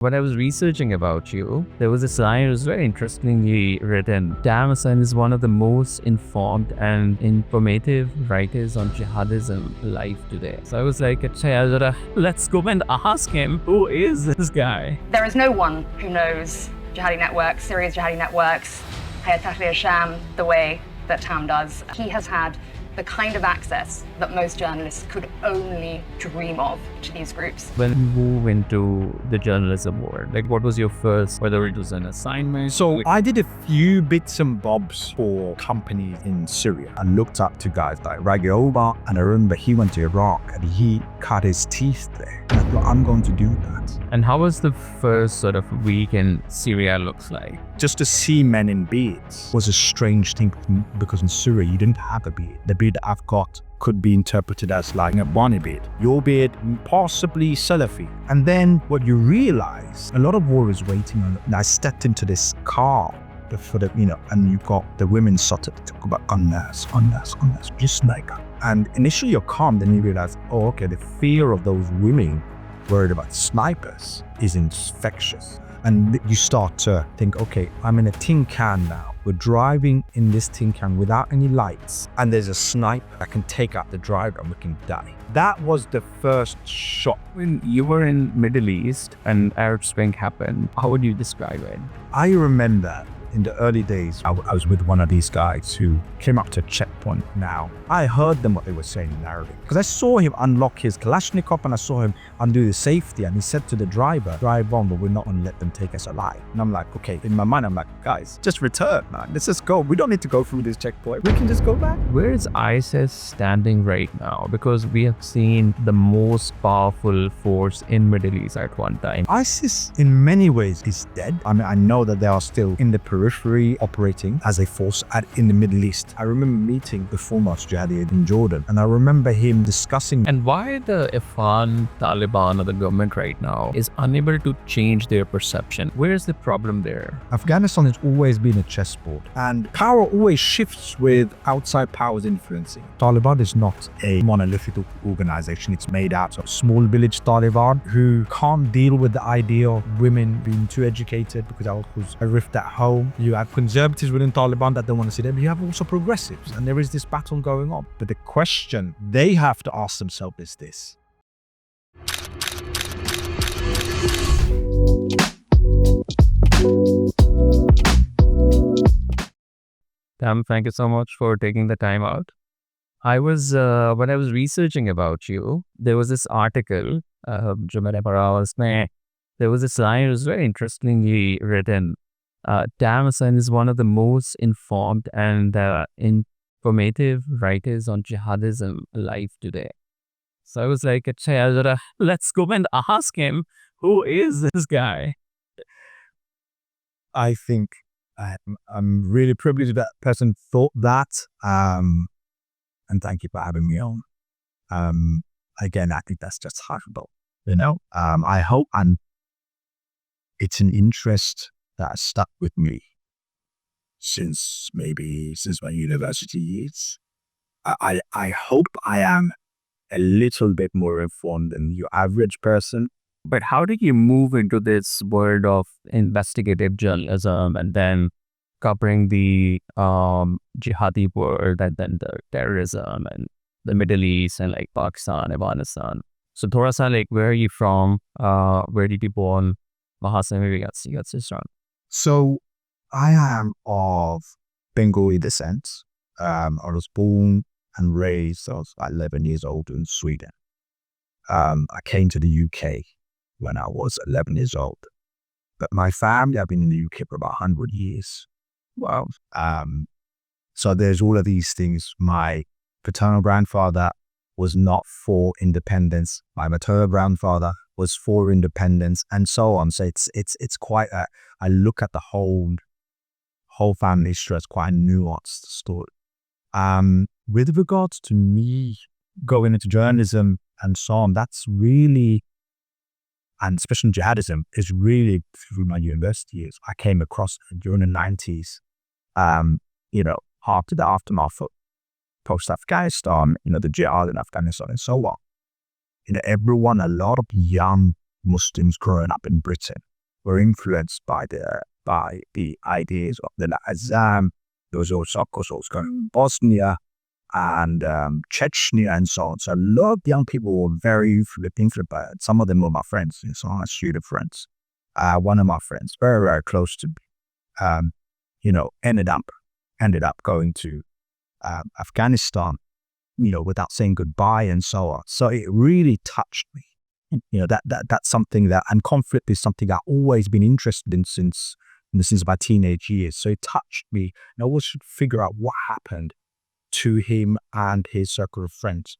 When I was researching about you, there was this line, it was very interestingly written. Tam Hussein is one of the most informed and informative writers on jihadism alive today. So I was like, let's go and ask him, who is this guy? There is no one who knows jihadi networks, Syria's jihadi networks, Hayat Sham, the way that Tam does. He has had the kind of access that most journalists could only dream of to these groups. When you move into the journalism world, like what was your first, whether it was an assignment? So I did a few bits and bobs for companies in Syria. I looked up to guys like Ragi Omar, and I remember he went to Iraq and he cut his teeth there. And I thought, I'm going to do that. And how was the first sort of week in Syria looks like? Just to see men in beards was a strange thing because in Syria you didn't have a beard. The beard I've got could be interpreted as like a Bani beard. Your beard, possibly Salafi. And then what you realize, a lot of war is waiting on. And I stepped into this car for the, and you've got the women started to talk about unnas, just like that. And initially you're calm, then you realize, oh, okay, the fear of those women worried about snipers is infectious. And you start to think, okay, I'm in a tin can now. We're driving in this tin can without any lights. And there's a sniper that can take out the driver and we can die. That was the first shock. When you were in Middle East and Arab Spring happened, how would you describe it? I remember in the early days, I was with one of these guys who came up to a checkpoint now. I heard them what they were saying in Arabic because I saw him unlock his Kalashnikov and I saw him undo the safety and he said to the driver, drive on, but we're not going to let them take us alive. And I'm like, okay, in my mind, I'm like, guys, just return, man. Let's just go. We don't need to go through this checkpoint. We can just go back. Where is ISIS standing right now? Because we have seen the most powerful force in Middle East at one time. ISIS in many ways is dead. I mean, I know that they are still in the periphery operating as a force in the Middle East. I remember meeting the foremost jihadi in Jordan and I remember him discussing. And why the Afghan Taliban or the government right now is unable to change their perception? Where is the problem there? Afghanistan has always been a chessboard and power always shifts with outside powers influencing. Taliban is not a monolithic organization. It's made out of small village Taliban who can't deal with the idea of women being too educated because that was a rift at home. You have conservatives within Taliban that don't want to see them. You have also progressives and there is this battle going on. But the question they have to ask themselves is this. Tam, thank you so much for taking the time out. When I was researching about you, there was this article, there was this line, it was very interestingly written. Tam Hussein is one of the most informed and informative writers on jihadism alive today. So I was like, let's go and ask him, who is this guy? I think I'm really privileged that person thought that. And thank you for having me on. Again, I think that's just horrible. I hope it's an interest that has stuck with me since my university years. I hope I am a little bit more informed than your average person. But how did you move into this world of investigative journalism and then covering the jihadi world and then the terrorism and the Middle East and like Pakistan, Afghanistan? So thoda sa, like, where are you from? Where did you born? So I am of Bengali descent. I was born and raised, I was 11 years old in Sweden. I came to the UK when I was 11 years old. But my family, I've been in the UK for about 100 years. Wow. So there's all of these things. My paternal grandfather was not for independence. My maternal grandfather was for independence and so on. So it's quite I look at the whole family history as quite a nuanced story. With regards to me going into journalism and so on, that's really, and especially jihadism, is really through my university years. I came across during the 90s, after the aftermath of post-Afghanistan, the jihad in Afghanistan and so on. A lot of young Muslims growing up in Britain were influenced by the ideas of the Azam. There was also, of course, also Bosnia and Chechnya and so on. So a lot of young people were very influenced by it. Some of them were my friends, some of my student friends. One of my friends, very, very close to me, ended up going to Afghanistan, without saying goodbye and so on. So it really touched me. That's something that, and conflict is something I've always been interested in since my teenage years. So it touched me, and I always should figure out what happened to him and his circle of friends.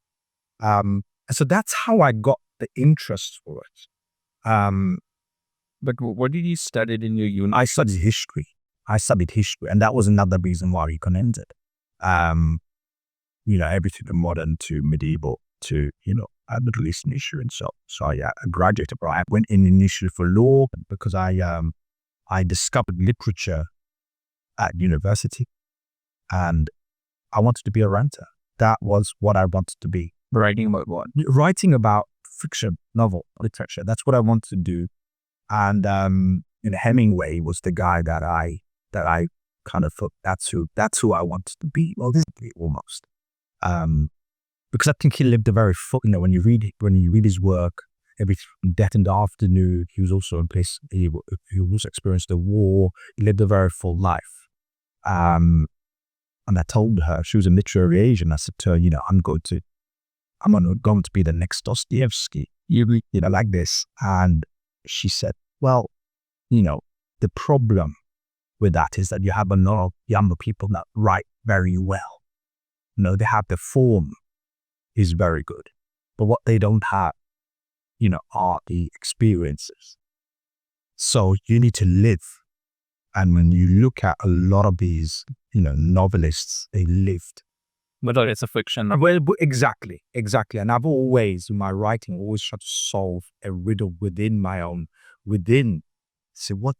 And so that's how I got the interest for it. But what did you study in your uni? I studied history, and that was another reason why I recommended. Everything from modern to medieval to, Middle Eastern issue and so. So yeah, I graduated, but I went in initially for law because I discovered literature at university, and I wanted to be a writer. That was what I wanted to be. Writing about what? Writing about fiction, novel, literature. That's what I wanted to do. And Hemingway was the guy that I kind of thought that's who I wanted to be. Well, this is almost. Because I think he lived a very full. When you read his work, everything from Death in the Afternoon, he was also in place. He also experienced the war. He lived a very full life. And I told her, she was a literary agent. I said to her, I'm going to be the next Dostoevsky, like this. And she said, well, the problem with that is that you have a lot of younger people that write very well. They have the form is very good, but what they don't have, are the experiences. So you need to live. And when you look at a lot of these, novelists, they lived. But it's a fiction. Well, exactly. And I've always, in my writing, always tried to solve a riddle within. So what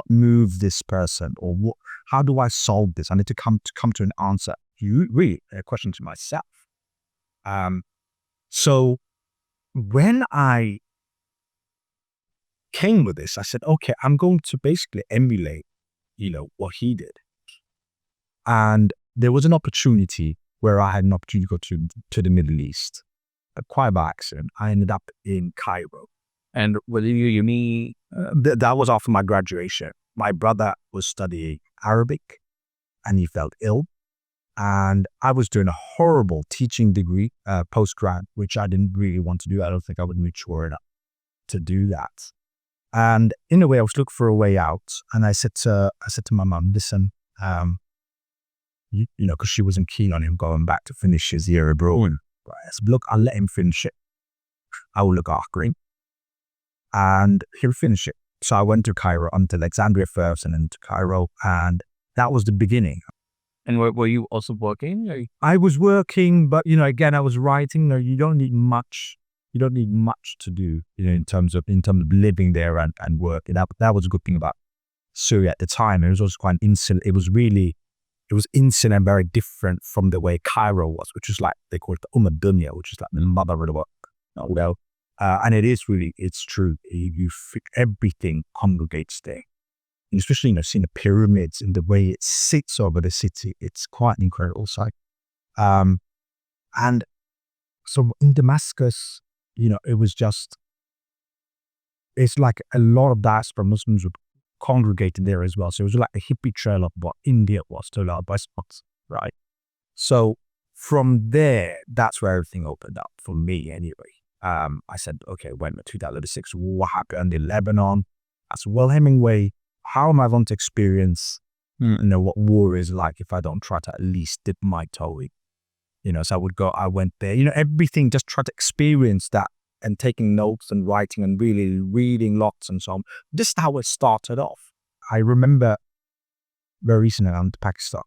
moved this person, or how do I solve this? I need to come to an answer. Really, a question to myself. So when I came with this, I said, okay, I'm going to basically emulate, what he did. And there was an opportunity where I had an opportunity to go to the Middle East. Quite by accident, I ended up in Cairo. And within your uni? That was after my graduation. My brother was studying Arabic, and he fell ill. And I was doing a horrible teaching degree, post-grad, which I didn't really want to do. I don't think I would mature enough to do that. And in a way, I was looking for a way out. And I said to my mum, listen, because she wasn't keen on him going back to finish his year abroad. Right? I said, look, I'll let him finish it. I will look after him, and he'll finish it. So I went to Cairo, to Alexandria first, and then to Cairo, and that was the beginning. And were you also working? Or? I was working, but again, I was writing. You don't need much. You don't need much to do, in terms of living there and work. That was a good thing about Syria at the time. It was also quite insular. It was insular and very different from the way Cairo was, which is like they call it the Dunya, which is like the mother of the world. And it's true. Everything congregates there. And especially, seeing the pyramids and the way it sits over the city, it's quite an incredible sight. And so in Damascus, it's like a lot of diaspora Muslims would congregate there as well. So it was like a hippie trail of what India was to a lot of spots, right? So from there, that's where everything opened up for me anyway. I said, okay, when 2006, what happened in Lebanon? I said, well, Hemingway, how am I going to experience, what war is like if I don't try to at least dip my toe in? So I went there, everything, just try to experience that and taking notes and writing and really reading lots and so on. This is how it started off. I remember very recently I went to Pakistan,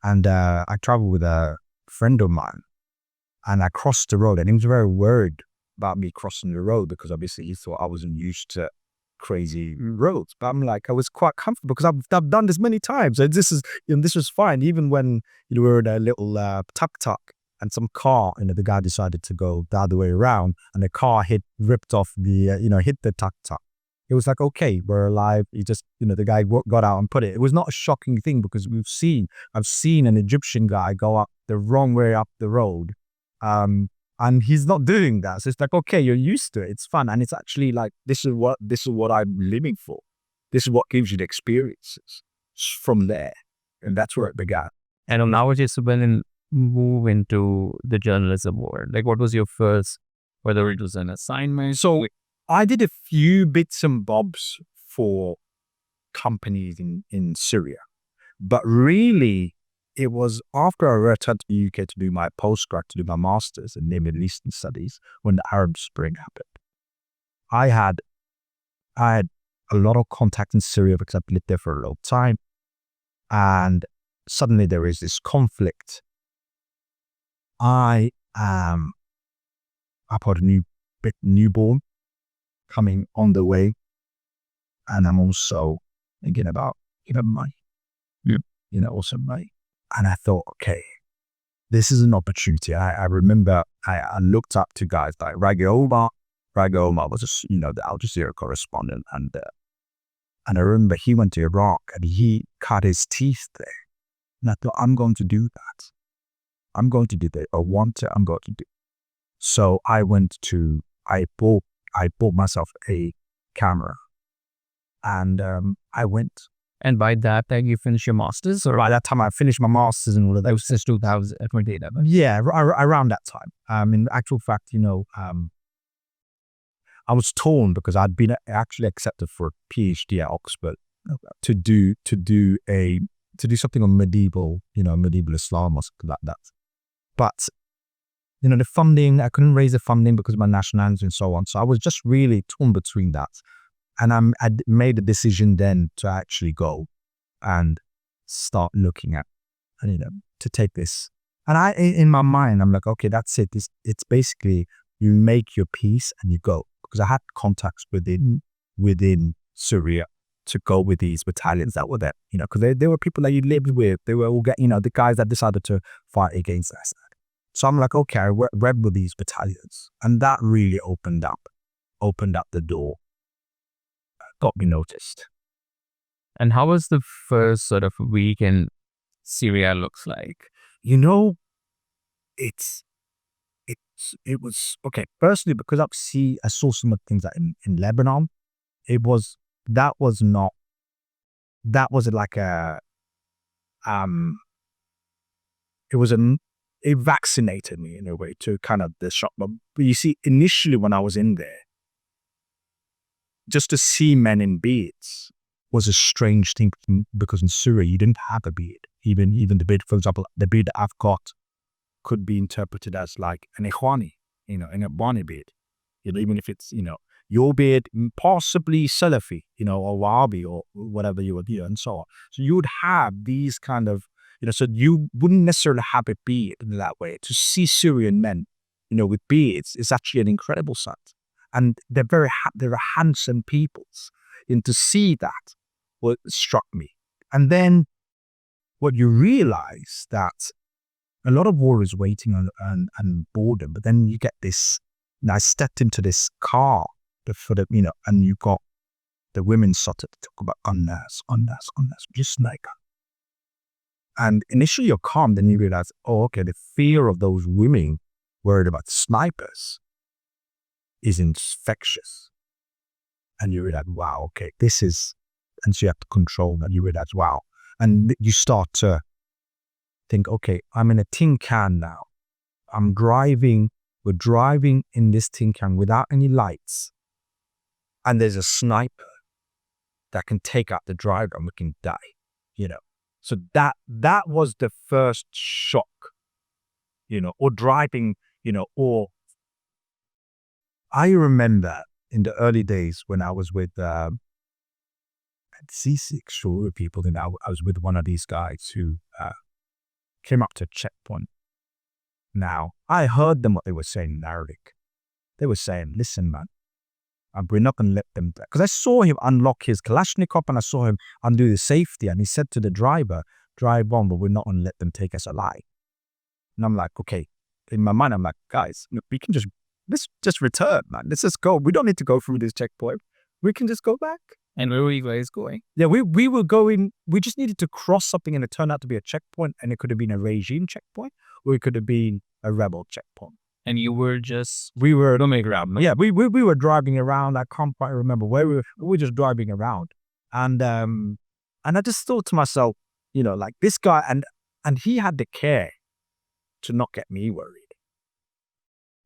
and I traveled with a friend of mine, and I crossed the road, and he was very worried about me crossing the road because obviously he thought I wasn't used to crazy roads. But I'm like, I was quite comfortable because I've done this many times. So this was fine. Even when we were in a little tuk-tuk and some car, the guy decided to go the other way around, and the car ripped off hit the tuk-tuk. it was like, okay, we're alive. He just, the guy got out and put it. It was not a shocking thing because I've seen an Egyptian guy go up the wrong way up the road. And he's not doing that. So it's like, okay, you're used to it. It's fun. And it's actually like, this is what I'm living for. This is what gives you the experiences from there. And that's where it began. And nowadays, when you move into the journalism world, like what was your first, whether it was an assignment? So I did a few bits and bobs for companies in Syria. But really, it was after I returned to the UK to do my postgrad, to do my master's in Middle Eastern studies, when the Arab Spring happened. I had a lot of contact in Syria because I've lived there for a long time. And suddenly there is this conflict. I've got a newborn coming on the way. And I'm also thinking about, money. Also money. And I thought, okay, this is an opportunity. I remember I looked up to guys like Raghi Omar. Raghi Omar was the Al Jazeera correspondent. And I remember he went to Iraq and he cut his teeth there. And I thought, I'm going to do that. I'm going to do that. I'm going to do. So I bought myself a camera. And I went. And by that time, you finished your master's? Or by that time, I finished my master's and all of that. That was since 2011. Yeah, around that time. In actual fact, I was torn because I'd been actually accepted for a PhD at Oxford to do something on medieval Islam or something like that. But the funding, I couldn't raise the funding because of my nationality and so on. So I was just really torn between that. And I made a decision then to actually go and start looking at, to take this. And in my mind, I'm like, okay, that's it. It's basically you make your peace and you go. Because I had contacts within Syria to go with these battalions that were there, because they were people that you lived with. They were all the guys that decided to fight against Assad. So I'm like, okay, I read with these battalions. And that really opened up the door. Got me noticed. And how was the first sort of week in Syria looks like? It was okay. Firstly, because I saw some of the things that in Lebanon, it vaccinated me in a way to kind of the shock. But you see, initially when I was in there, just to see men in beards was a strange thing because in Syria you didn't have a beard. Even the beard, for example, the beard that I've got could be interpreted as like an Ikhwani, an Afghani beard. Even if it's, your beard, possibly Salafi, or Wahhabi or whatever you would do and so on. So you would have these kind of, so you wouldn't necessarily have a beard in that way. To see Syrian men, with beards is actually an incredible sight. And they're they're handsome peoples. And to see that, what struck me. And then what you realize that a lot of war is waiting and boredom, but then you get this, and I stepped into this car and you got the women started to talk about unnas, just like that. And initially you're calm, then you realize, oh, okay, the fear of those women worried about snipers is infectious. And you realize, wow, okay, this is, and so you have to control that. You realize, wow. And you start to think, okay, I'm in a tin can now. We're driving in this tin can without any lights. And there's a sniper that can take out the driver and we can die, So that was the first shock, or driving, or I remember in the early days when I was with C6 sure people, and I was with one of these guys who came up to a checkpoint. Now, I heard them what they were saying in Arabic. They were saying, listen, man, we're not going to let them, because I saw him unlock his Kalashnikov and I saw him undo the safety, and he said to the driver, drive on, but we're not going to let them take us alive. And I'm like, okay. In my mind, I'm like, guys, we can let's just return, man. Let's just go. We don't need to go through this checkpoint. we can just go back. And where were you guys going? Yeah, we were going, we just needed to cross something and it turned out to be a checkpoint, and it could have been a regime checkpoint or it could have been a rebel checkpoint. And you were just We were, roaming around. yeah, we were driving around. I can't quite remember where we were just driving around. And I just thought to myself, like this guy, and he had the care to not get me worried.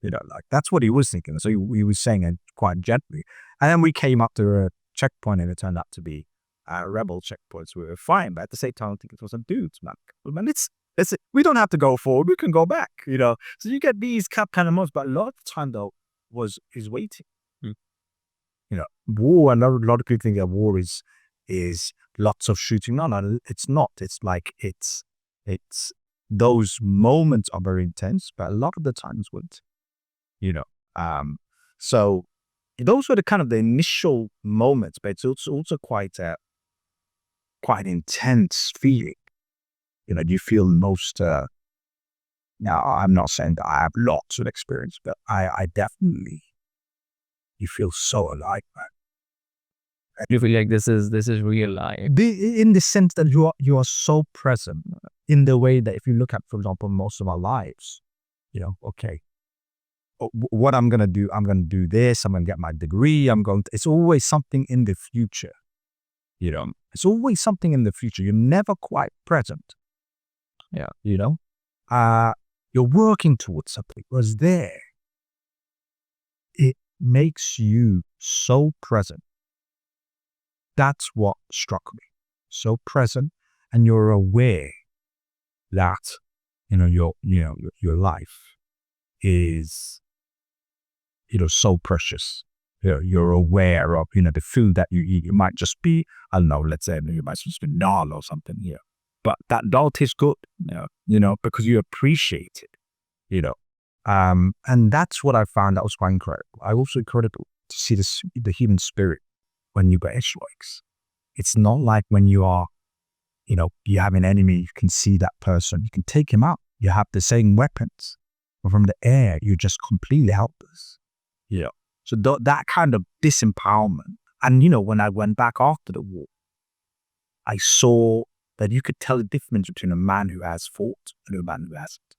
Like that's what he was thinking. So he was saying it quite gently. And then we came up to a checkpoint and it turned out to be a rebel checkpoint. So we were fine. But at the same time, I think it was some dudes, man. We don't have to go forward. We can go back, So you get these kind of moments. But a lot of the time, though, is waiting. War, and a lot of people think that war is lots of shooting. No, it's not. It's like it's those moments are very intense, but a lot of the times wouldn't. So those were the kind of the initial moments, but it's also quite intense feeling. You feel most. Now, I'm not saying that I have lots of experience, but I definitely, you feel so alive, man. You feel like this is real life. In the sense that you are so present in the way that if you look at, for example, most of our lives, okay, what I'm going to do this, I'm going to get my degree, it's always something in the future, it's always something in the future. You're never quite present. Yeah. You're working towards something. Whereas there, it makes you so present. That's what struck me. So present, and you're aware that, your life is, so precious. You're aware of, the food that you eat. It might just be, I don't know, let's say you might just be dal or something here. But that dal tastes good, because you appreciate it, and that's what I found that was quite incredible. I also incredible to see the human spirit when you got airstrikes. It's not like when you are, you have an enemy, you can see that person, you can take him out. You have the same weapons, but from the air, you're just completely helpless. So that kind of disempowerment. And, when I went back after the war, I saw that you could tell the difference between a man who has fought and a man who hasn't.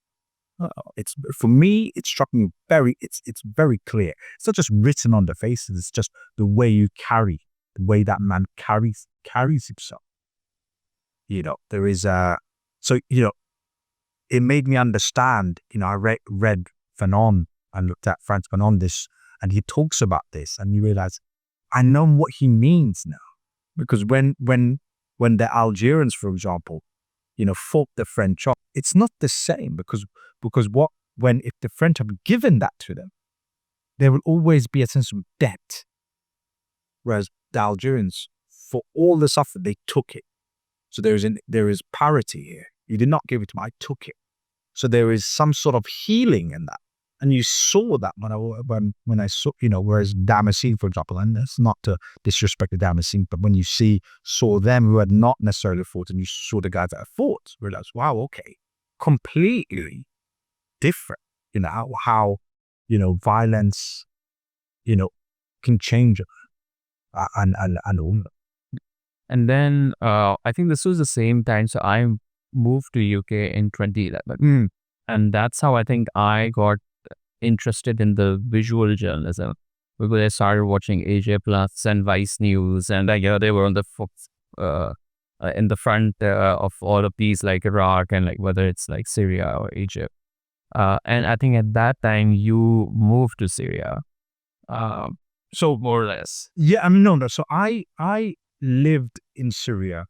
For me, it struck me it's very clear. It's not just written on the faces, it's just the way you carry, the way that man carries himself. There is it made me understand, I read Fanon and looked at Frantz Fanon and he talks about this, and you realize, I know what he means now. Because when the Algerians, for example, fought the French off, it's not the same because if the French have given that to them, there will always be a sense of debt. Whereas the Algerians, for all the suffering, they took it. So there is parity here. You did not give it to me, I took it. So there is some sort of healing in that. And you saw that when I saw, whereas Damascene, for example, and it's not to disrespect the Damascene, but when you saw them who had not necessarily fought, and you saw the guys that had fought, realize, wow, okay, completely different. How violence, can change, and all. And then I think this was the same time. So I moved to UK in 2011, and that's how I think I got interested in the visual journalism, because I started watching AJ Plus and Vice News, and they were on the in the front of all of these, like Iraq and like whether it's like Syria or Egypt. And I think at that time you moved to Syria, so more or less. Yeah, no. So I lived in Syria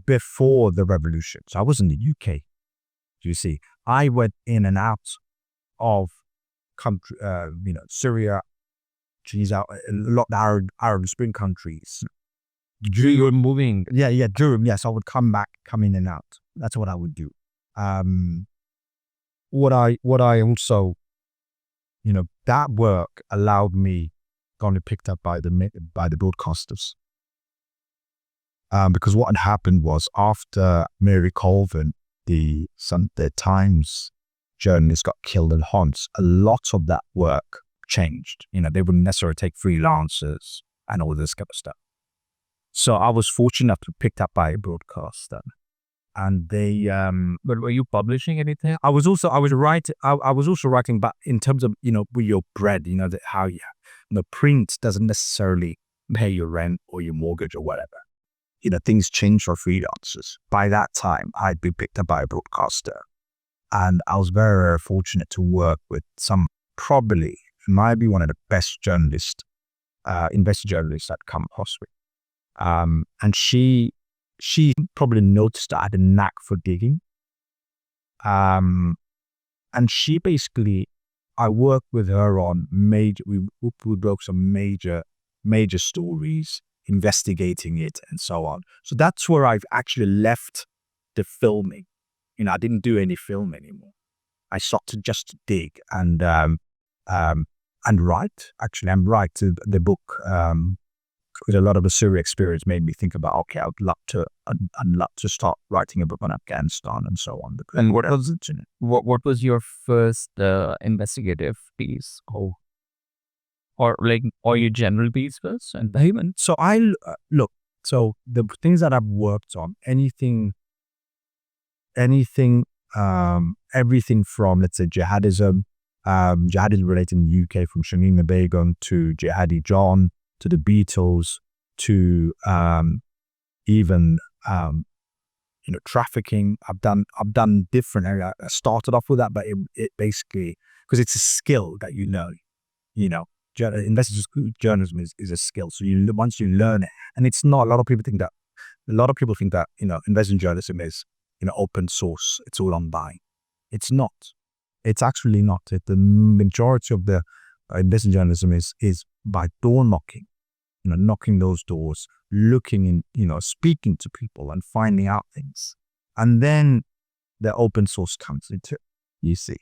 before the revolution. So I was in the UK. You see, I went in and out of country, Syria, a lot of Arab Spring countries. You were moving. Yeah, during, yes, I would come in and out. That's what I would do. What I also, that work allowed me, got me picked up by the broadcasters. Because what had happened was, after Mary Colvin, the Times journalist, got killed in Homs, a lot of that work changed. They wouldn't necessarily take freelancers and all this kind of stuff. So I was fortunate to be picked up by a broadcaster, and they. But were you publishing anything? I was also writing, but in terms of with your bread, that how print doesn't necessarily pay your rent or your mortgage or whatever. Things change for freelancers. By that time, I'd been picked up by a broadcaster, and I was very, very fortunate to work with probably might be one of the best journalists, investigative journalists I'd come across with. And she probably noticed I had a knack for digging. And she basically, I worked with her on we broke some major stories, investigating it and so on. So that's where I've actually left the filming. I didn't do any film anymore. I started just to dig and write. Actually, I'm right. The book with a lot of the Syria experience made me think about, okay, I'd love to start writing a book on Afghanistan and so on. And what was your first investigative piece? Or your general piece first? And then so I look. So the things that I've worked on, anything, everything from, let's say, jihadism related in the UK, from Shamima Begum to Jihadi John to the Beatles to even trafficking. I've done different areas. I started off with that, but it basically, because it's a skill that investigative journalism is a skill. So once you learn it, and it's not, a lot of people think that investigative journalism is open source, it's all online. It's not. It's actually not. The majority of the investigative journalism is by door knocking, knocking those doors, looking in, speaking to people and finding out things, and then the open source comes into it, you see.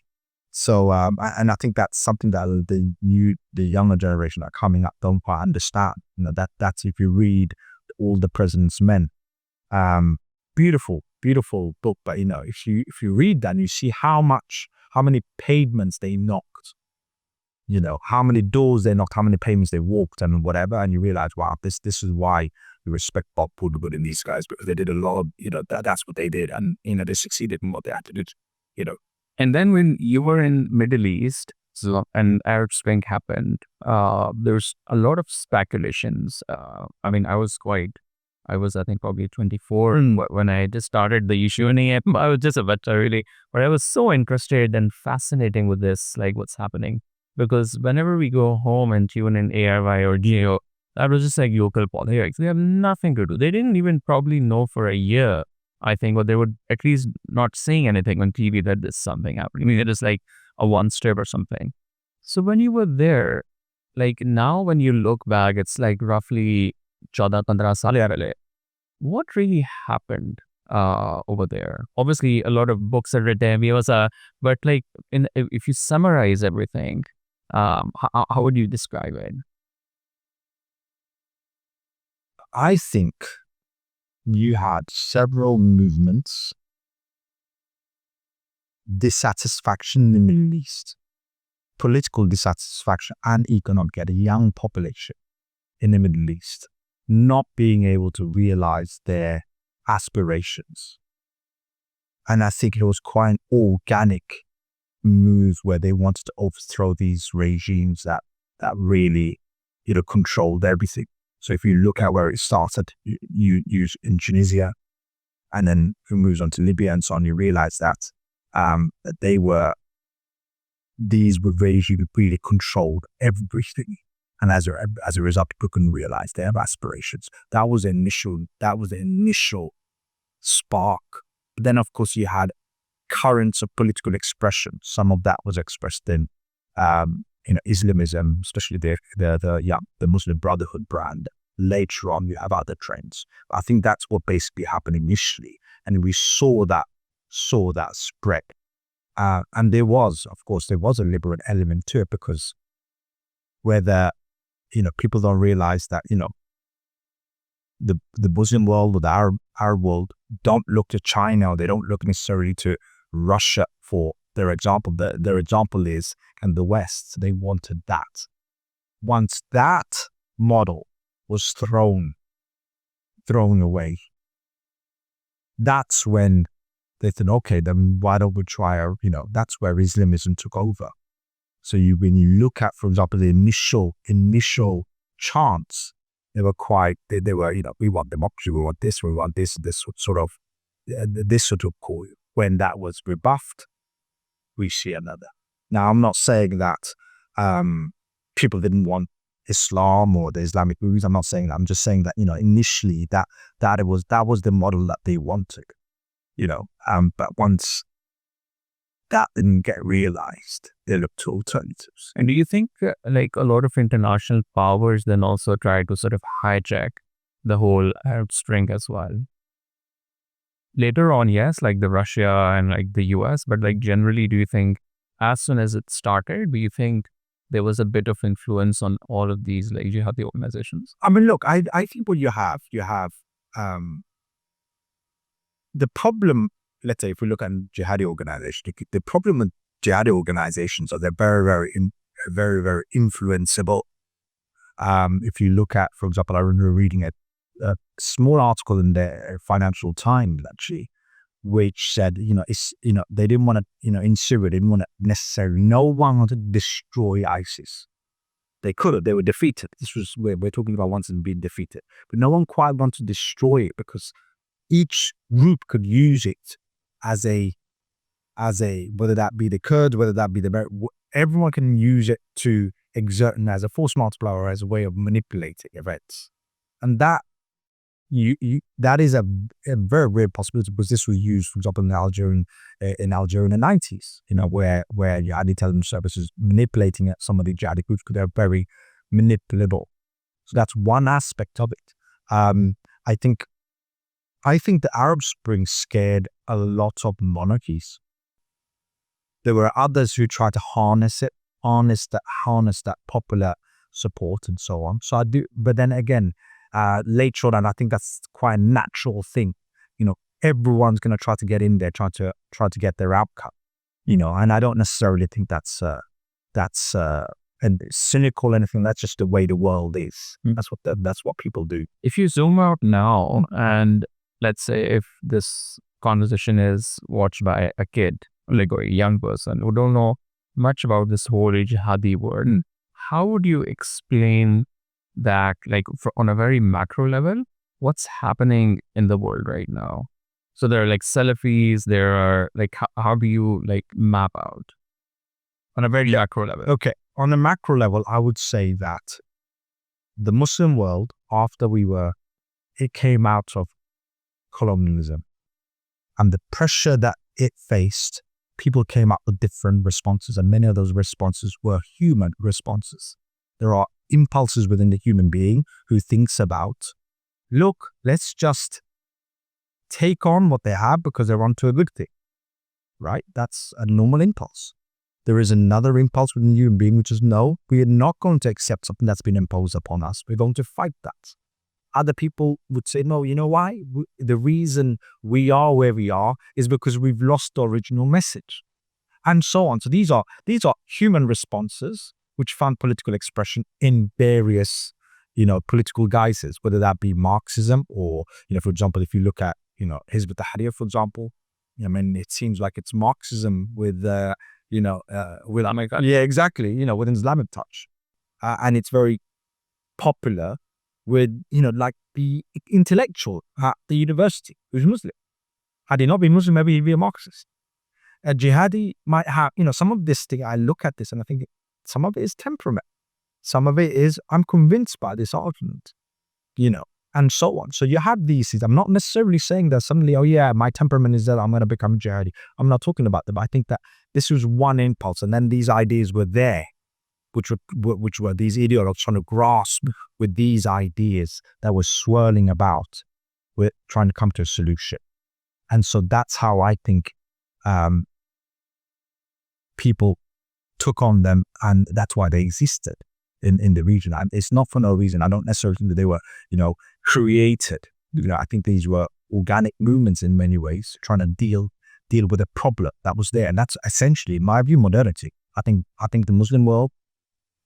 So, and I think that's something that the younger generation are coming up don't quite understand. That's if you read All the President's Men, beautiful book. But if you read that, and you see how many pavements they knocked, how many doors they knocked, how many pavements they walked, and whatever, and you realize, wow, this is why we respect Bob Woodward and these guys, because they did a lot of, that's what they did, and they succeeded in what they had to do. And then when you were in Middle East, and Arab Spring happened, there's a lot of speculations. I was I think probably 24 when I just started the issue, and I was just a bit really, but I was so interested and fascinating with this, like what's happening, because whenever we go home and tune in ARY or GAO, that was just like local politics. They have nothing to do. They didn't even probably know for a year, I think, or they would at least not saying anything on TV that there's something happening. I mean, it is like a one step or something. So when you were there, like now when you look back, it's like roughly 14-15 saal pehle. What really happened over there? Obviously, a lot of books are written, but like if you summarize everything, how would you describe it? I think you had several movements, dissatisfaction in the Middle East, political dissatisfaction and economic, a young population in the Middle East not being able to realize their aspirations. And I think it was quite an organic move where they wanted to overthrow these regimes that really, controlled everything. So if you look at where it started, you in Tunisia, and then it moves on to Libya and so on, you realize that these were regimes that really controlled everything. And as a result, people couldn't realize their aspirations. That was the initial spark. But then, of course, you had currents of political expression. Some of that was expressed in Islamism, especially the Muslim Brotherhood brand. Later on, you have other trends. I think that's what basically happened initially, and we saw that spread. And there was a liberal element to it, because whether people don't realize that the Muslim world or the Arab world don't look to China, or they don't look necessarily to Russia for their example. Their example is, and the West, they wanted that. Once that model was thrown away. That's when they thought, okay, then why don't we try that's where Islamism took over. So when you look at, for example, the initial chants, they were they were, we want democracy, we want this sort of call. When that was rebuffed, we see another. Now, I'm not saying that people didn't want Islam or the Islamic movements. I'm not saying that. I'm just saying that, initially that was the model that they wanted, but once that didn't get realized, they looked to alternatives. And do you think like a lot of international powers then also try to sort of hijack the whole Arab Spring as well? Later on, yes, like the Russia and like the US, but like generally, do you think as soon as it started, do you think there was a bit of influence on all of these like jihadi organizations? I mean, look, I think what you have the problem. Let's say if we look at jihadi organizations, the problem with jihadi organizations are they're very, very influenceable. If you look at, for example, I remember reading a small article in the Financial Times actually, which said, they didn't want to, in Syria, they didn't want to necessarily, no one wanted to destroy ISIS. They could have, they were defeated. This was where we're talking about once and being defeated, but no one quite wanted to destroy it because each group could use it as a whether that be the Kurds, whether that be everyone can use it to exert as a force multiplier or as a way of manipulating events, and that that is a very real possibility because this was used, for example, in Algeria in the 90s, where jihadi intelligence services manipulating some of the jihadi groups because they're very manipulable. So that's one aspect of it. I think the Arab Spring scared a lot of monarchies. There were others who tried to harness that popular support and so on. So I do, but then again, later on, and I think that's quite a natural thing. Everyone's going to try to get in there, try to get their outcome. And I don't necessarily think that's and cynical or anything. That's just the way the world is. That's what people do. If you zoom out now, and let's say if this conversation is watched by a kid, like or a young person who don't know much about this whole jihadi word, how would you explain that, like on a very macro level, what's happening in the world right now? So there are like Salafis, there are like, how do you like map out on a very macro level? Okay, on a macro level, I would say that the Muslim world, after it came out of colonialism and the pressure that it faced, people came up with different responses, and many of those responses were human responses. There are impulses within the human being who thinks about, look, let's just take on what they have because they're onto a good thing, right? That's a normal impulse. There is another impulse within the human being, which is, no, we are not going to accept something that's been imposed upon us. We're going to fight that. Other people would say, no, you know why? The reason we are where we are is because we've lost the original message, and so on. So these are human responses which found political expression in various, political guises, whether that be Marxism or, for example, if you look at, Hizb ut-Tahrir, for example, it seems like it's Marxism with, with American, yeah, exactly, with an Islamic touch, and it's very popular with, like the intellectual at the university who's Muslim. Had he not been Muslim, maybe he'd be a Marxist. A jihadi might have, some of this thing, I look at this and I think some of it is temperament. Some of it is, I'm convinced by this argument, and so on. So you have these things. I'm not necessarily saying that suddenly, oh yeah, my temperament is that I'm going to become jihadi. I'm not talking about that, but I think that this was one impulse, and then these ideas were there, which were these ideologues trying to grasp with these ideas that were swirling about, with trying to come to a solution. And so that's how I think people took on them, and that's why they existed in the region. And it's not for no reason. I don't necessarily think that they were, created. I think these were organic movements in many ways, trying to deal with a problem that was there. And that's essentially, in my view, modernity. I think the Muslim world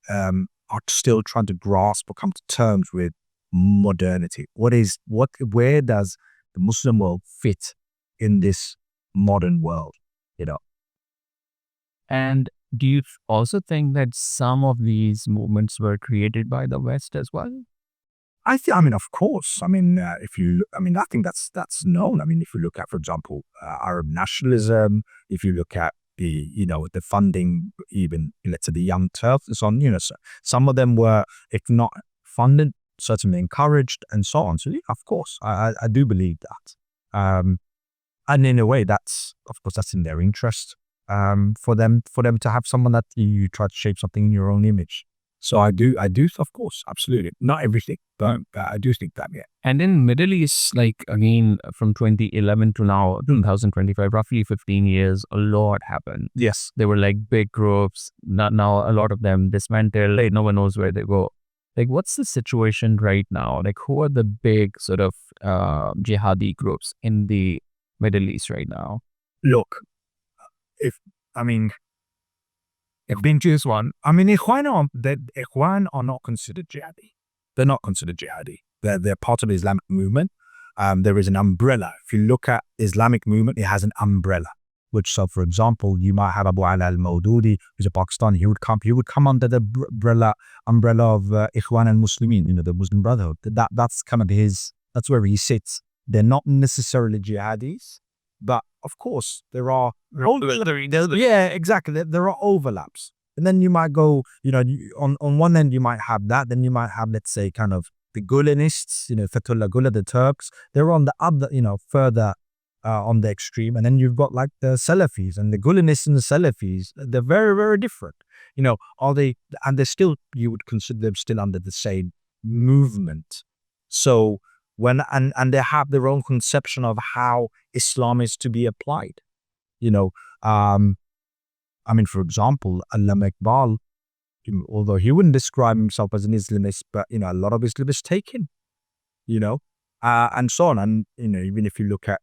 are still trying to grasp or come to terms with modernity? Where does the Muslim world fit in this modern world? And do you also think that some of these movements were created by the West as well? I mean, of course. I think that's known. I mean, if you look at, for example, Arab nationalism, if you look at the funding, even let's say the Young Turks and so on, so some of them were, if not funded, certainly encouraged and so on. So yeah, of course, I do believe that. And in a way, that's in their interest. For them to have someone that you try to shape something in your own image. So I do, of course, absolutely. Not everything, but I do think that, yeah. And in Middle East, like again, from 2011 to now, 2025, roughly 15 years, a lot happened. Yes. There were like big groups. Now a lot of them dismantled. Like, no one knows where they go. Like, what's the situation right now? Like, who are the big sort of jihadi groups in the Middle East right now? Look, if being choose one, Ikhwan are not considered jihadi. They're not considered jihadi. They're part of the Islamic movement. There is an umbrella. If you look at Islamic movement, it has an umbrella. So, for example, you might have Abu al-Mawdudi, who's a Pakistani. He would come under the umbrella of Ikhwan al-Muslimin, the Muslim Brotherhood. That's kind of that's where he sits. They're not necessarily jihadis, but of course there are. Yeah, exactly. There are overlaps. And then you might go, on one end you might have that. Then you might have, let's say, kind of the Gulenists, Fethullah Gulen, the Turks. They're on the other, further on the extreme. And then you've got like the Salafis, and the Gulenists and the Salafis. They're very, very different. Are they? And they're still, you would consider them still under the same movement. So and they have their own conception of how Islam is to be applied. For example, Allama Iqbal, although he wouldn't describe himself as an Islamist, but a lot of Islamists take him, and so on. And even if you look at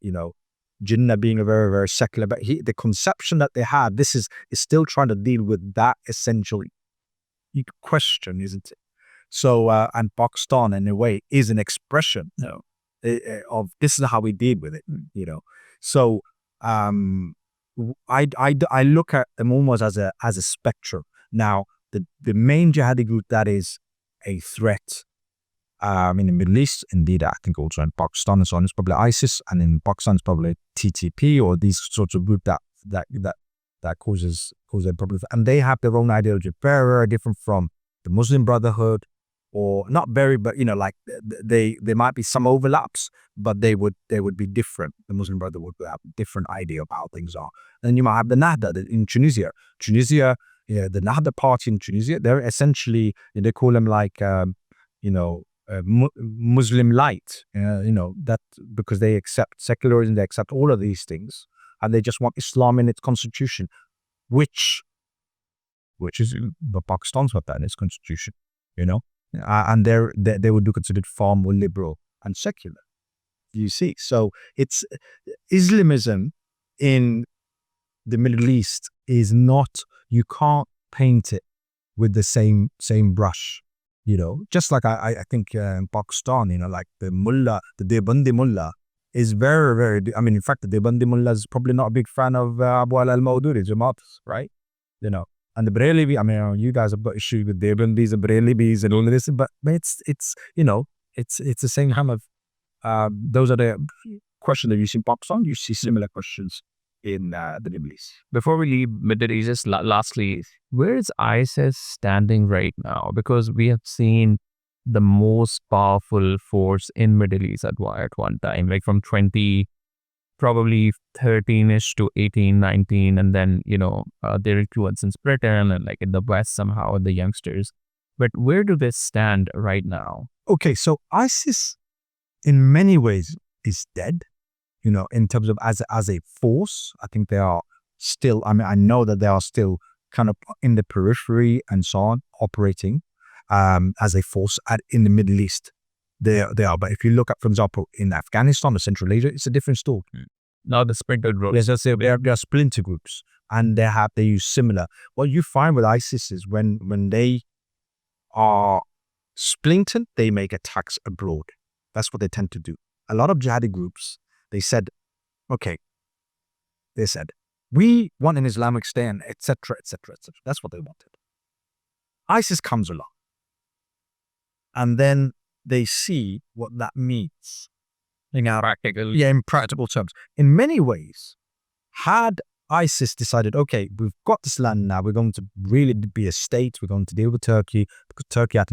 Jinnah being a very, very secular, but the conception that they had, this is still trying to deal with that essential question, isn't it? So and Pakistan, in a way, is an expression of this is how we deal with it. So I look at them almost as a spectrum. Now, the main jihadi group that is a threat in the Middle East, indeed, I think also in Pakistan and so on, is probably ISIS, and in Pakistan it's probably TTP or these sorts of group that causes a problem. And they have their own ideology, very, very different from the Muslim Brotherhood, or not very, but like there might be some overlaps, but they would be different. The Muslim Brotherhood would have a different idea of how things are. And you might have the Nahda in Tunisia. The Nahda party in Tunisia, they're essentially, they call them like Muslim light. That because they accept secularism, they accept all of these things, and they just want Islam in its constitution, which is the Pakistan's got that in its constitution. And they would be considered far more liberal and secular. You see, so it's Islamism in the Middle East is not. You can't paint it with the same brush. Just like I think in Pakistan, like the mullah, the Deobandi mullah is very, very. In fact, the Deobandi mullah is probably not a big fan of Abu al-Mawdudi, Jamaat, right? And the Barelvi, you guys have got issues with Deobandis and Barelvis and all of this, but it's the same kind of, those are the questions that you see in Pakistan. You see similar questions in the Middle East. Before we leave Middle East, just lastly, where is ISIS standing right now? Because we have seen the most powerful force in Middle East at one time, like from 2013-ish to 18, 19, and then, their influence in Britain and like in the West somehow, the youngsters. But where do they stand right now? Okay, so ISIS in many ways is dead, in terms of as a force. I think they are still, I know that they are still kind of in the periphery and so on, operating as a force in the Middle East. They are. But if you look at, for example, in Afghanistan or Central Asia, it's a different story. Now the splinter groups. Let's just say they are splinter groups, and they use similar. What you find with ISIS is when they are Splinter, they make attacks abroad. That's what they tend to do. A lot of jihadi groups, they said, we want an Islamic state, and etc., etc., etc. That's what they wanted. ISIS comes along. And then they see what that means. In practical terms. In many ways, had ISIS decided, okay, we've got this land now, we're going to really be a state, we're going to deal with Turkey, because Turkey would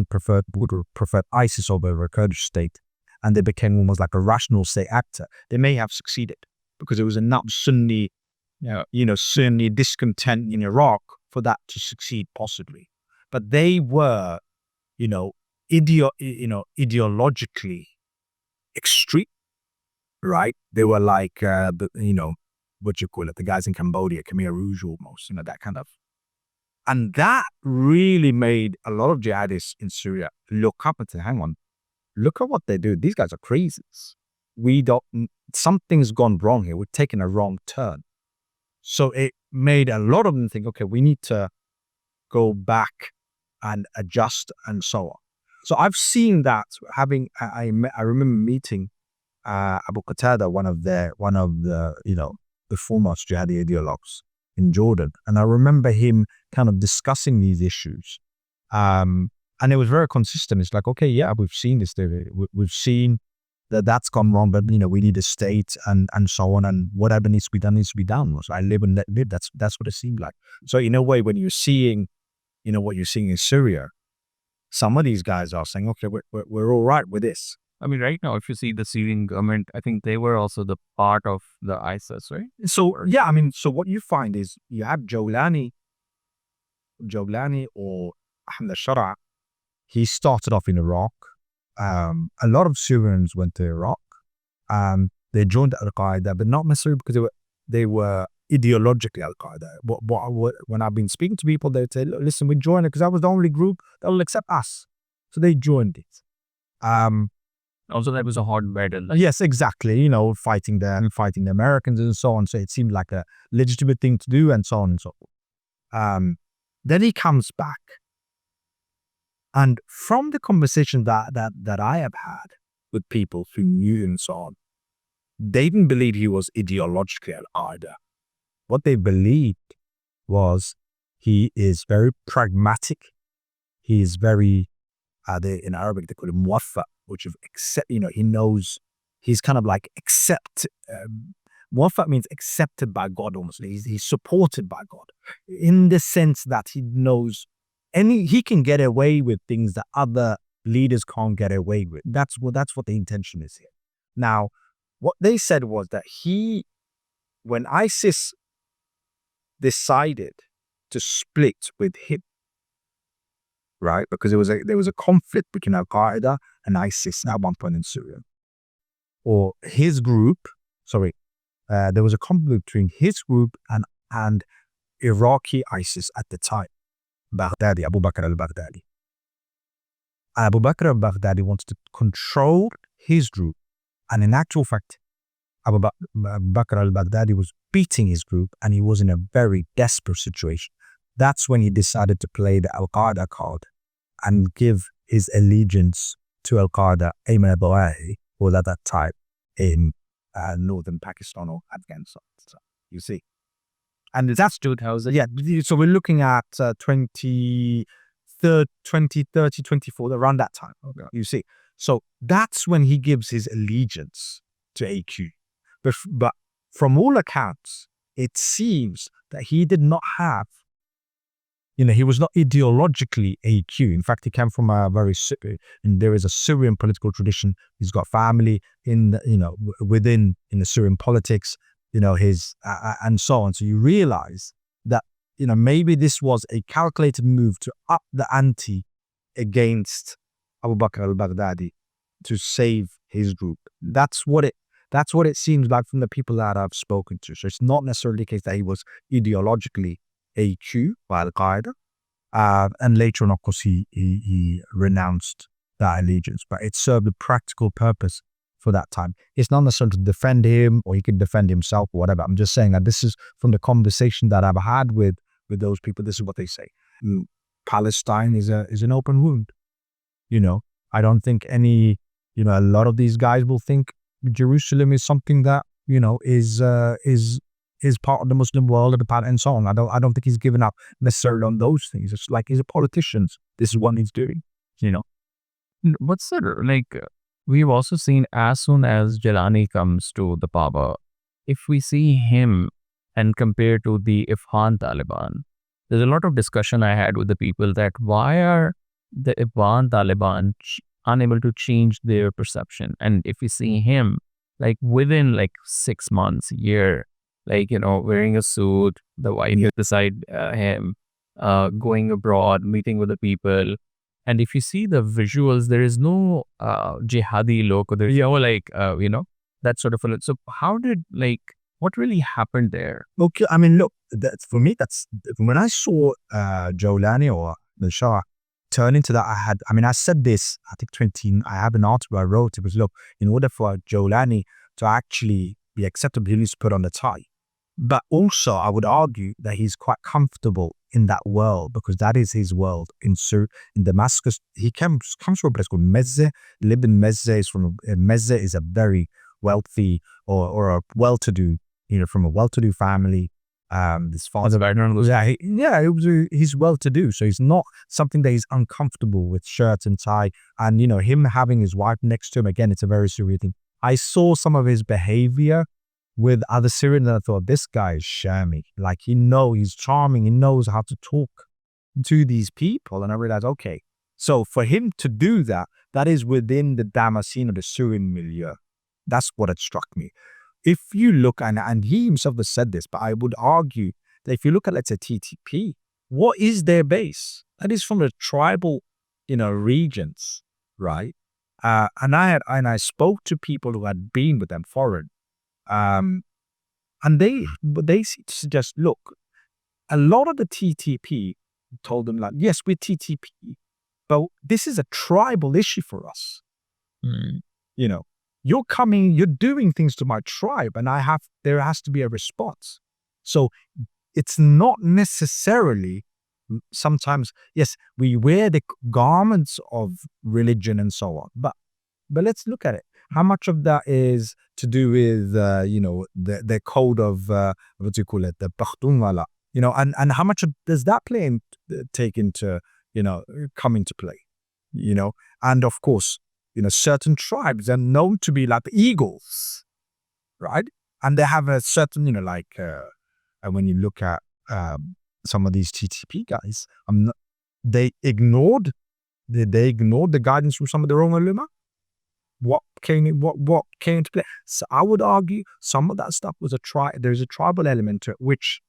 have preferred ISIS over a Kurdish state, and they became almost like a rational state actor, they may have succeeded, because it was enough Sunni discontent in Iraq for that to succeed possibly. But they were, ideologically extreme, right? They were like, the guys in Cambodia, Khmer Rouge almost, that kind of. And that really made a lot of jihadists in Syria look up and say, hang on, look at what they do. These guys are crazies. Something's gone wrong here. We're taking a wrong turn. So it made a lot of them think, okay, we need to go back and adjust and so on. So I've seen that I remember meeting Abu Qatada, one of the the foremost jihadi ideologues in Jordan, and I remember him kind of discussing these issues, and it was very consistent. It's like, okay, yeah, we've seen this, we've seen that's gone wrong, but we need a state and so on, and whatever needs to be done needs to be done. So I live and let live. That's what it seemed like. So in a way, when you're seeing, what you're seeing in Syria, some of these guys are saying, okay, we're all right with this. I mean, right now, if you see the Syrian government, I think they were also the part of the ISIS, right? So, yeah, so what you find is you have Jolani or Ahmed al-Shara. He started off in Iraq. A lot of Syrians went to Iraq. They joined Al-Qaeda, but not necessarily because they were ideologically Al-Qaeda. When I've been speaking to people, they say, listen, we joined it because that was the only group that will accept us. So they joined it. Also, that was a hard battle. Yes, exactly. Fighting the Americans and so on. So it seemed like a legitimate thing to do and so on and so forth. Then he comes back. And from the conversation that I have had with people who knew and so on, they didn't believe he was ideologically either. What they believed was he is very pragmatic. He is very, in Arabic, they call him muwaffa, which is accept, he knows, he's kind of like muwaffa means accepted by God almost. He's supported by God in the sense that he knows he can get away with things that other leaders can't get away with. That's what the intention is here. Now, what they said was that when ISIS decided to split with him, right? Because there was a conflict between Al-Qaeda and ISIS at one point in Syria. Or his group, there was a conflict between his group and Iraqi ISIS at the time. Baghdadi, Abu Bakr al-Baghdadi. Abu Bakr al-Baghdadi wanted to control his group. And in actual fact, Abu Bakr al-Baghdadi was beating his group and he was in a very desperate situation. That's when he decided to play the Al-Qaeda card and give his allegiance to Al-Qaeda. Ayman al-Zawahiri was at that time in northern Pakistan or Afghanistan. So, you see. And that's 2000. Yeah, so we're looking at 2030, 24, around that time. Okay. You see. So that's when he gives his allegiance to AQ. But from all accounts, it seems that he did not have, he was not ideologically AQ. In fact, he came from and there is a Syrian political tradition. He's got family within the Syrian politics, his, and so on. So you realize that, maybe this was a calculated move to up the ante against Abu Bakr al-Baghdadi to save his group. That's what it seems like from the people that I've spoken to. So it's not necessarily the case that he was ideologically AQ by Al-Qaeda. And later on, of course, he renounced that allegiance, but it served a practical purpose for that time. It's not necessarily to defend him or he could defend himself or whatever. I'm just saying that this is from the conversation that I've had with those people. This is what they say. Palestine is an open wound. I don't think a lot of these guys will think Jerusalem is something that, is part of the Muslim world and so on. I don't think he's given up necessarily on those things. It's like he's a politician. This is what he's doing, What's we've also seen as soon as Jolani comes to the power, if we see him and compare to the Afghan Taliban, there's a lot of discussion I had with the people that why are the Afghan Taliban unable to change their perception? And if we see him, within 6 months, a year, wearing a suit, the wife beside him, going abroad, meeting with the people. And if you see the visuals, there is no jihadi look, or there's that sort of a look. So how did what really happened there? Okay, I mean, look, for me, that's when I saw Jolani or the Shah turn into that. I said this, I think I have an article I wrote. It was, look, in order for Jolani to actually be acceptable, he needs to put on a tie. But also, I would argue that he's quite comfortable in that world because that is his world. In Damascus, he comes from a place called Mezze. Lived in Mezze. Mezze is a very wealthy or a well-to-do, from a well-to-do family. This father, he's well-to-do, so he's not something that he's uncomfortable with shirt and tie. And him having his wife next to him, again, it's a very Syrian thing. I saw some of his behavior with other Syrians, and I thought, this guy is shammy. He's charming. He knows how to talk to these people. And I realized, okay, so for him to do that, that is within the Damascene or the Syrian milieu. That's what it struck me. If you look, and he himself has said this, but I would argue that if you look at, let's say, TTP, what is their base? That is from the tribal, regions, right? And I spoke to people who had been with them foreign. And they suggest, look, a lot of the TTP told them yes, we're TTP, but this is a tribal issue for us. You're doing things to my tribe, and there has to be a response. So it's not necessarily sometimes, yes, we wear the garments of religion and so on, but let's look at it. How much of that is to do with, the code of, what do you call it, the Pakhtunwala, and how much does that come into play, and of course, certain tribes are known to be like eagles, right? And they have a certain, and when you look at some of these TTP guys, they ignored the guidance from some of their own ulama. What came into play? So I would argue some of that stuff was there's a tribal element to it, which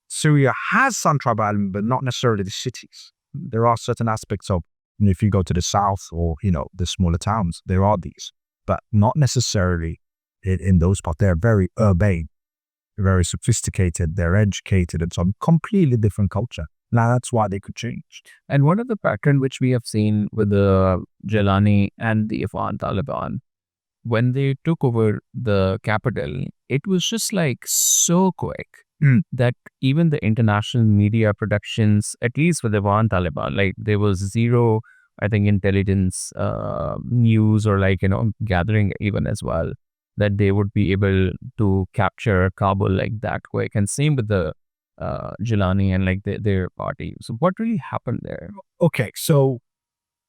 Syria has some tribal element, but not necessarily the cities. There are certain aspects of, if you go to the south or, the smaller towns, there are these, but not necessarily in those parts. They're very urbane, very sophisticated, they're educated, and some completely different culture. Now that's why they could change. And one of the pattern which we have seen with the Jolani and the Afghan Taliban, when they took over the capital, it was just so quick that even the international media productions, at least for the Afghan Taliban, there was zero, I think, intelligence news or gathering even as well, that they would be able to capture Kabul that quick. And same with the Jolani and their party. So what really happened there? Okay, so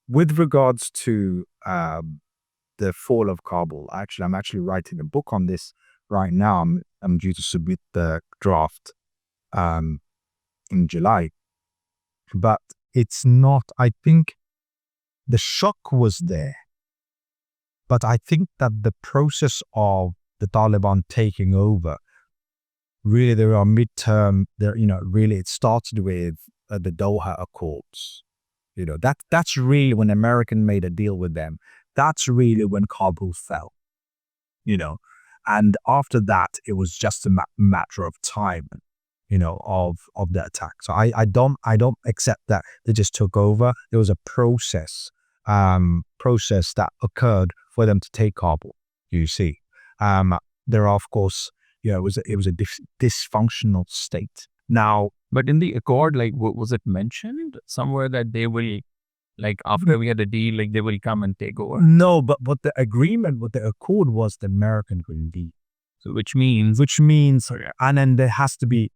with regards to the fall of Kabul, I'm actually writing a book on this right now. I'm due to submit the draft in July, but it's not. I think the shock was there, but I think that the process of the Taliban taking over, really, there are midterm. Really, it started with the Doha Accords. That's really when America made a deal with them. That's really when Kabul fell. And after that, it was just a matter of time. Of the attack. So I don't accept that they just took over. There was a process that occurred for them to take Kabul. You see, there are, of course. It was a dysfunctional state. Now, but in the accord, was it mentioned somewhere that they will Like after we had a deal, like they will come and take over. No, but what the agreement, what the accord was, the American Green Deal. So which means, And then there has to be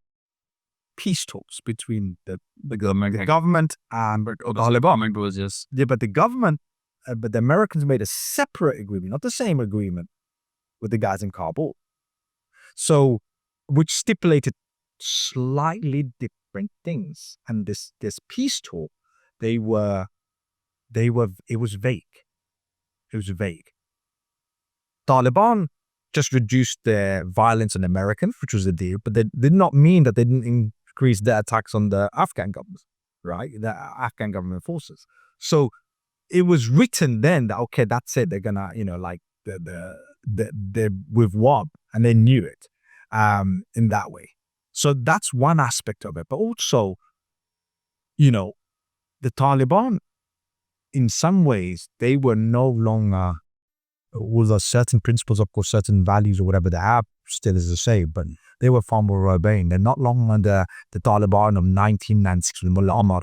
peace talks between the government and but the Taliban was just but the government, but the Americans made a separate agreement, not the same agreement with the guys in Kabul. So, which stipulated slightly different things. And this peace talk, it was vague. It was vague. Taliban just reduced their violence on Americans, which was a deal, but that did not mean that they didn't increase their attacks on the Afghan government, right? The Afghan government forces. So it was written then that, okay, that's it. They're gonna, like they're with WAB, and they knew it in that way. So that's one aspect of it. But also, the Taliban, in some ways, they were no longer, with a certain principles, of course, certain values or whatever they have, still is the same, but they were far more urbane. They're not long under the Taliban of 1996 with Mullah Omar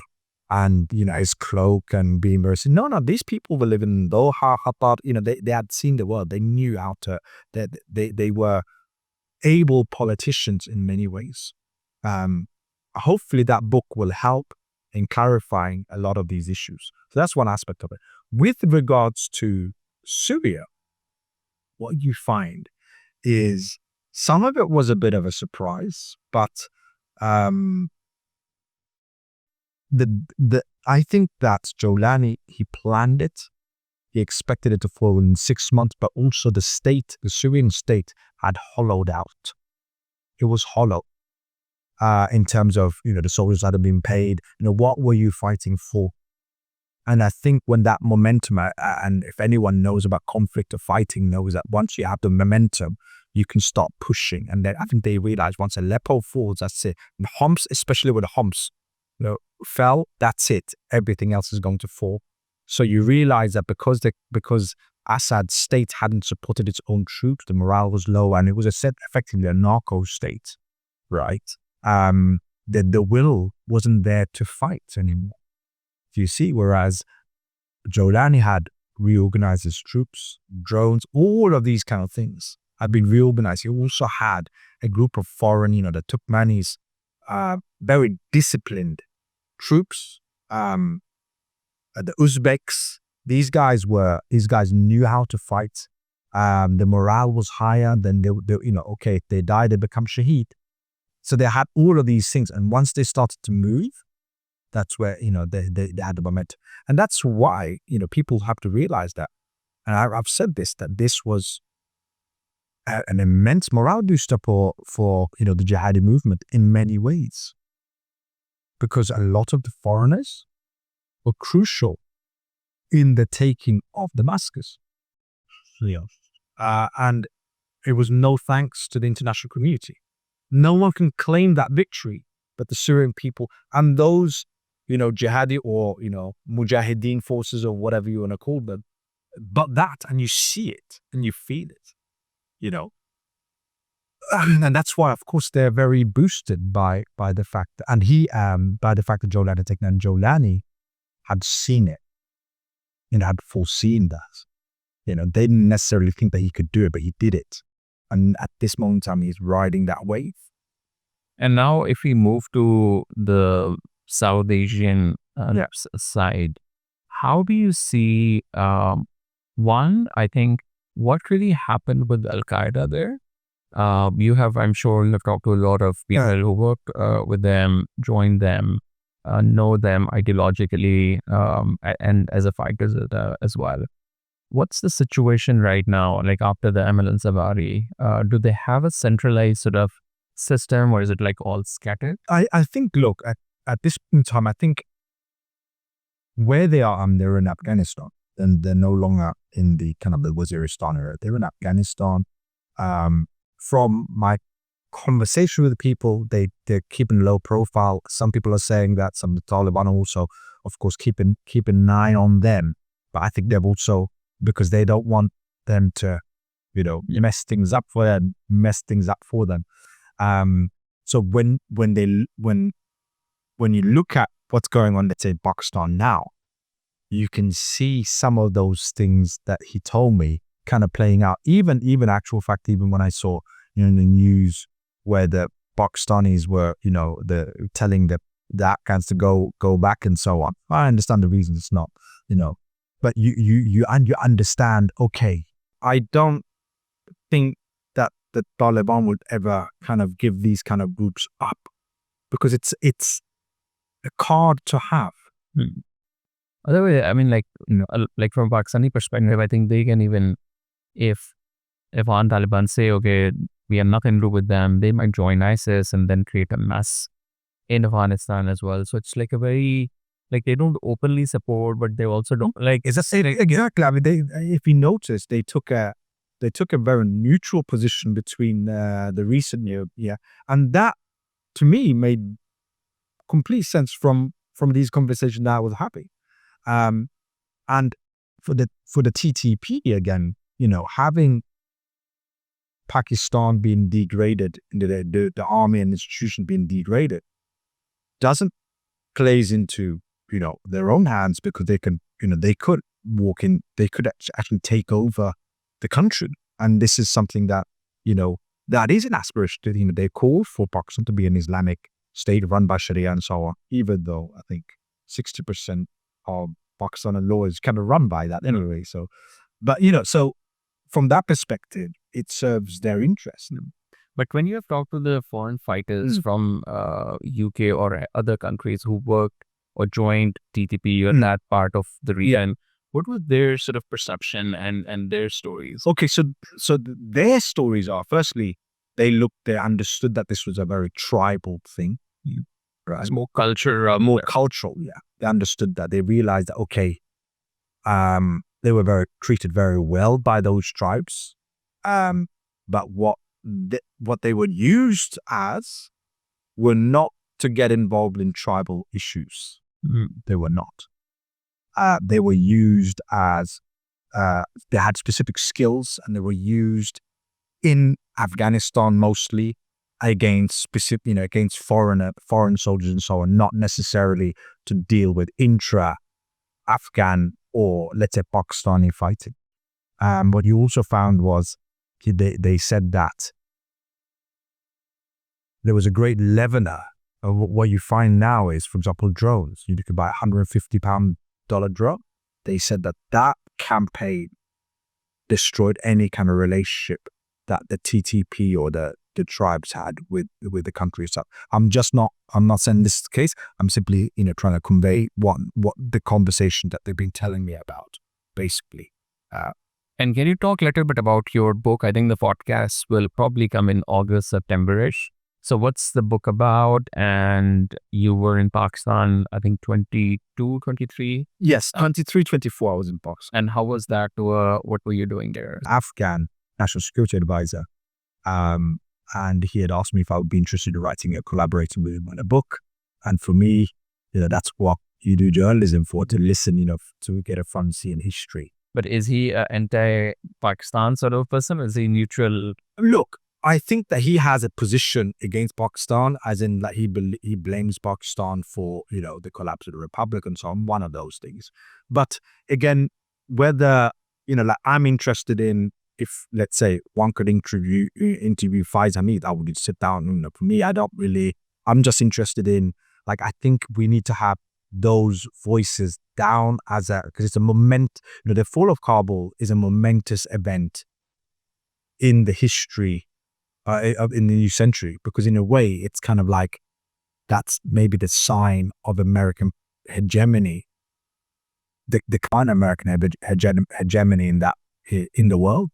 and, his cloak and being very, no, these people were living in Doha, Qatar, they had seen the world. They knew how to, they were able politicians in many ways. Hopefully that book will help in clarifying a lot of these issues. So that's one aspect of it. With regards to Syria, what you find is some of it was a bit of a surprise, but I think that Jolani, he planned it. He expected it to fall in 6 months, but also the Syrian state had hollowed out. It was hollow in terms of, the soldiers hadn't been paid. What were you fighting for? And I think when that momentum, and if anyone knows about conflict or fighting, knows that once you have the momentum, you can start pushing. And then I think they realized once Aleppo falls, that's it. And Homs, especially with the Homs, fell, that's it. Everything else is going to fall. So you realize that because Assad's state hadn't supported its own troops, the morale was low, and it was effectively a narco state, right? The will wasn't there to fight anymore. You see, whereas Jolani had reorganized his troops, drones, all of these kind of things had been reorganized. He also had a group of foreign, the Turkmenis, very disciplined troops, the Uzbeks. These guys knew how to fight. The morale was higher than they okay, if they die, they become shaheed. So they had all of these things. And once they started to move, that's where, they had the momentum. And that's why, people have to realize that. And I've said this, that this was an immense morale booster for the jihadi movement in many ways. Because a lot of the foreigners were crucial in the taking of Damascus. And it was no thanks to the international community. No one can claim that victory but the Syrian people and those, jihadi or, mujahideen forces or whatever you want to call them. But that, and you see it and you feel it, And that's why, of course, they're very boosted by the fact that, by the fact that Jolani had taken, and Jolani had seen it and had foreseen that. They didn't necessarily think that he could do it, but he did it. And at this moment in time, he's riding that wave. And now if we move to the South Asian side, how do you see, one, I think, what really happened with Al-Qaeda there? I'm sure you've talked to a lot of people who worked with them, joined them, know them ideologically, and as a fighter as well. What's the situation right now, like after the Amal and Zawahiri? Do they have a centralized sort of system, or is it like all scattered? I think, look, at this point in time, I think where they are, they're in Afghanistan, and they're no longer in the kind of the Waziristan area. They're in Afghanistan. From my conversation with the people, they're keeping low profile. Some people are saying that some of the Taliban also, of course, keep an eye on them. But I think they've also, because they don't want them to, mess things up for them. So when you look at what's going on, let's say in Pakistan now, you can see some of those things that he told me kind of playing out. Even actual fact, even when I saw, in the news where the Pakistanis were, telling the Afghans to go back and so on. I understand the reason it's not, but you understand. Okay, I don't think that the Taliban would ever kind of give these kind of groups up, because it's a card to have. Other way, I mean, like from Pakistani perspective, I think they can even, if on Taliban say, okay, we have nothing to do with them, they might join ISIS and then create a mess in Afghanistan as well. So it's like a very, like, they don't openly support, but they also don't like. Is that saying exactly? I mean, if you notice, they took a very neutral position between the recent year, and that to me made complete sense from these conversations that I was having. And for the TTP again, having Pakistan being degraded, the army and institution being degraded, doesn't plays into their own hands, because they can they could walk in, they could actually take over the country, and this is something that that is an aspiration. They call for Pakistan to be an Islamic state run by Sharia and so on, even though I think 60% of Pakistani law is kind of run by that anyway. So, but so from that perspective, it serves their interest. But when you have talked to the foreign fighters from UK or other countries who worked or joined TTP or that part of the region, what was their sort of perception and their stories? Okay, so their stories are, firstly, they understood that this was a very tribal thing. Right. It's more culture, more cultural. Yeah, they understood that. They realized that, okay, they were treated very well by those tribes, but what they were used as were not to get involved in tribal issues. They were not. They were used as they had specific skills, and they were used in Afghanistan mostly against against foreign soldiers and so on, not necessarily to deal with intra-Afghan or, let's say, Pakistani fighting. What you also found was they said that there was a great leavener. What you find now is, for example, drones. You could buy a £150 drone. They said that campaign destroyed any kind of relationship that the TTP or the tribes had with the country itself. I'm not saying this is the case. I'm simply trying to convey what the conversation that they've been telling me about, basically. And can you talk a little bit about your book? I think the podcast will probably come in August, September-ish. So what's the book about? And you were in Pakistan, I think 22, 23? Yes, 23, 24 I was in Pakistan. And how was that? What were you doing there? Afghan National Security Advisor. And he had asked me if I would be interested in collaborating with him on a book. And for me, that's what you do journalism for, to listen, to get a front seat in history. But is he an anti-Pakistan sort of person? Is he neutral? Look, I think that he has a position against Pakistan, as in that he blames Pakistan for, the collapse of the republic and so on, one of those things. But again, whether, I'm interested in, if, let's say, one could interview Faiz Hamid, I would sit down. For me, I'm just interested in, I think we need to have those voices down because it's a the fall of Kabul is a momentous event in the history, in the new century, because in a way, it's kind of like, that's maybe the sign of American hegemony, the kind of American hegemony in the world.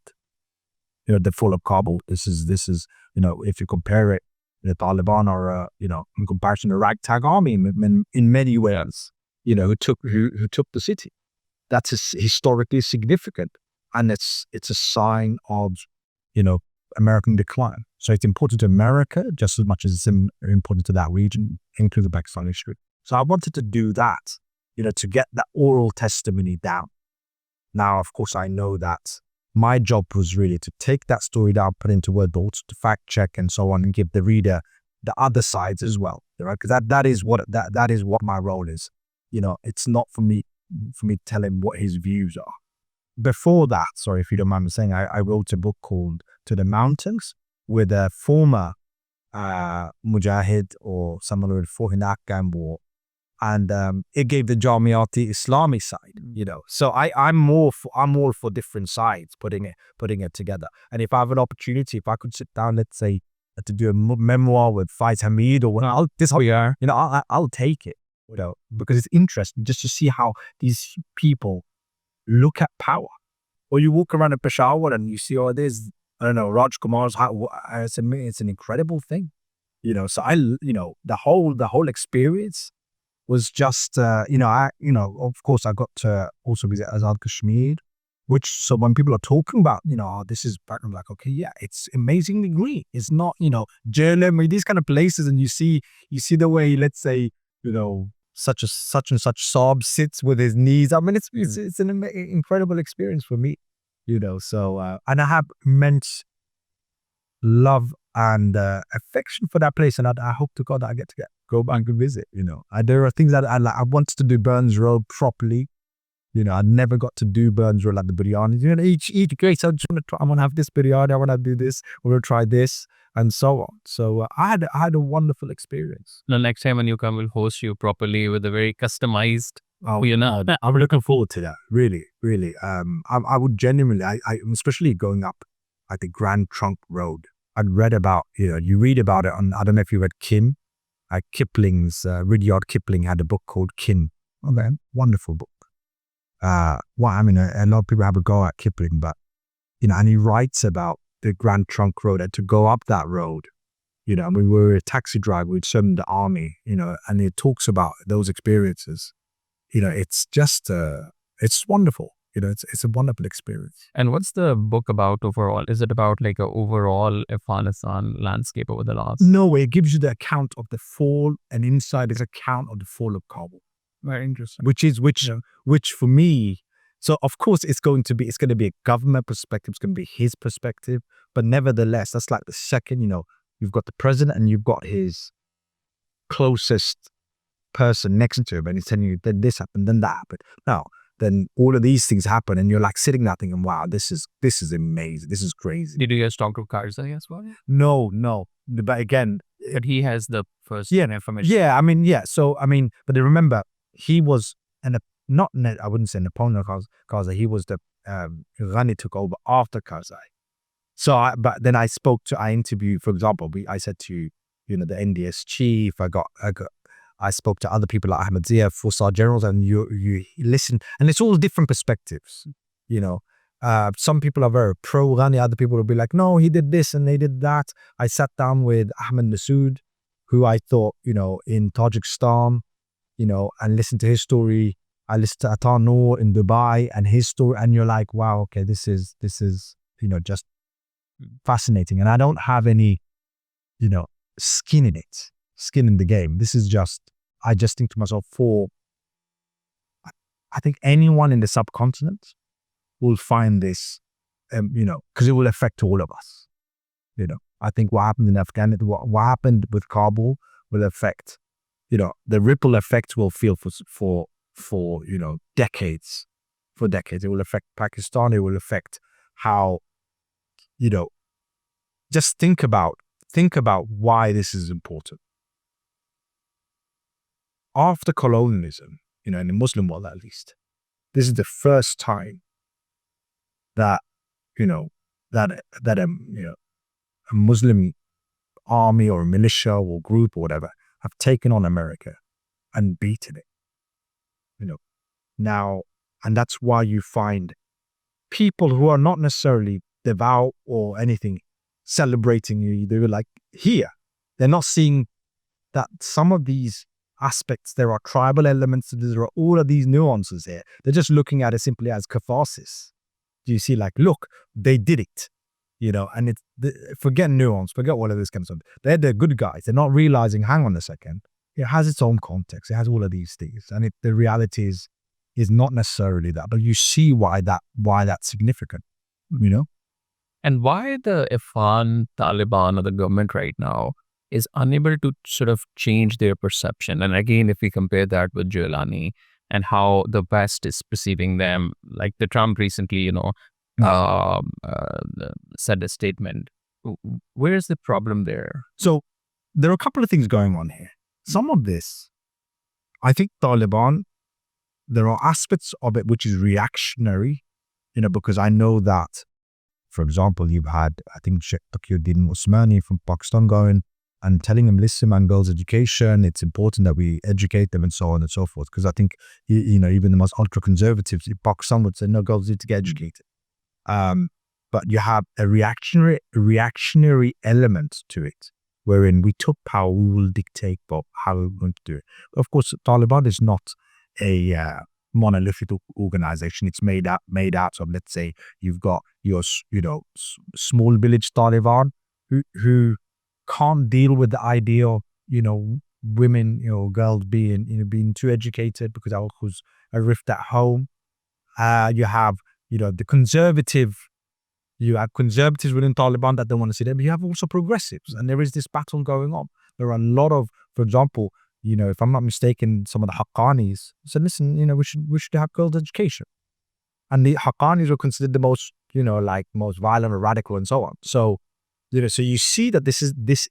The fall of Kabul. This is if you compare it, the Taliban are in comparison to ragtag army in many ways, who took the city. That's historically significant, and it's a sign of American decline. So it's important to America just as much as it's important to that region, including the Pakistan history. So I wanted to do that, to get that oral testimony down. Now, of course, I know that my job was really to take that story down, put it into word, but also to fact check and so on, and give the reader the other sides as well, right? Because that is what my role is. It's not for me. for me to tell him what his views are. Before that, sorry if you don't mind me saying, I wrote a book called To the Mountains with a former Mujahid or someone who fought in the Afghan war. And it gave the Jamiati Islami side, So I'm all for different sides, putting it together. And if I have an opportunity, if I could sit down, let's say, to do a memoir with Faiz Hamid or I'll take it, because it's interesting just to see how these people look at power. Or you walk around in Peshawar and you see, there's, I don't know, Raj Kumar's, it's an incredible thing, So the whole experience was just, of course I got to also visit Azad Kashmir, so when people are talking about, this is back, I'm like, okay, yeah, it's amazingly green. It's not, Jerlem, these kind of places, and you see the way, let's say, such and such Saab sits with his knees. I mean, it's an incredible experience for me, so, and I have immense love and affection for that place, and I hope to God that I get to go back and visit. There are things that I like. I wanted to do Burns Road properly. I never got to do Burns Road like the biryani. Each great. So I just want to try. I want to have this biryani. I want to do this. I want to try this, and so on. So I had a wonderful experience. The next time when you come, we'll host you properly with a very customized. I'm looking forward to that. Really, really. I would genuinely. I especially going up at the Grand Trunk Road. I'd read about. You read about it on. I don't know if you read Kim. Kipling's Rudyard Kipling had a book called Kim. Okay, wonderful book. A lot of people have a go at Kipling, but and he writes about the Grand Trunk Road, and to go up that road, and we were a taxi driver, we'd served in the army, and it talks about those experiences. It's just it's wonderful. It's a wonderful experience. And what's the book about overall? Is it about like an overall Afghanistan landscape over the last? No, it gives you the account of the fall, and inside is account of the fall of Kabul. Very interesting. Which for me, so of course it's going to be a government perspective, it's going to be his perspective, but nevertheless, that's like the second, you've got the president and you've got his closest person next to him, and he's telling you that this happened, then that happened. Now, then all of these things happen, and you're like sitting there thinking, wow, this is amazing, this is crazy. Did you guys talk to Karzai as well? No, but again, but he has the first information. Yeah, So but remember, he was I wouldn't say an opponent of Karzai. He was the Ghani took over after Karzai. So, but then I interviewed, for example, I said to the NDS chief. I spoke to other people like Ahmed Zia, 4-star generals, and you listen, and it's all different perspectives. Some people are very pro Ghani, other people will be like, no, he did this and they did that. I sat down with Ahmed Nasood, who I thought, in Tajikistan, and listened to his story. I listened to Atar Noor in Dubai and his story, and you're like, wow, okay, this is just fascinating. And I don't have any, skin in the game. This is just, I just think to myself, I think anyone in the subcontinent will find this, because it will affect all of us. I think what happened in Afghanistan, what happened with Kabul will affect, the ripple effect will feel for decades. For decades, it will affect Pakistan. It will affect how, just think about why this is important. After colonialism, in the Muslim world at least, this is the first time that a Muslim army or a militia or group or whatever have taken on America and beaten it. Now, and that's why you find people who are not necessarily devout or anything celebrating you. They were like, here, they're not seeing that some of these aspects, there are tribal elements, there are all of these nuances here. They're just looking at it simply as catharsis. Do you see, like, look, they did it, and forget nuance, forget all of this kind of stuff. They're the good guys. They're not realizing, hang on a second, it has its own context. It has all of these things. And the reality is not necessarily that, but you see why that's significant, And why the Afghan Taliban or the government right now is unable to sort of change their perception. And again, if we compare that with Jolani, and how the West is perceiving them. Like the Trump recently, said a statement. Where's the problem there? So there are a couple of things going on here. Some of this, I think Taliban, there are aspects of it which is reactionary, because I know that, for example, you've had, I think, Sheikh Taqiyuddin Usmani from Pakistan going and telling them, listen, man, girls' education, it's important that we educate them and so on and so forth. Because I think, even the most ultra-conservatives in Pakistan would say, no, girls need to get educated. But you have a reactionary element to it, wherein we took power, we will dictate how we're going to do it. Of course, Taliban is not a monolithic organization. It's made out of, let's say, you've got your small village Taliban who can't deal with the idea of women, girls being too educated because that was a rift at home. You have the conservative. You have conservatives within Taliban that don't want to see them, but you have also progressives, and there is this battle going on. There are a lot of, for example, if I'm not mistaken, some of the Haqqanis said, listen, we should have girls' education. And the Haqqanis were considered the most, most violent or radical and so on. So, so you see that this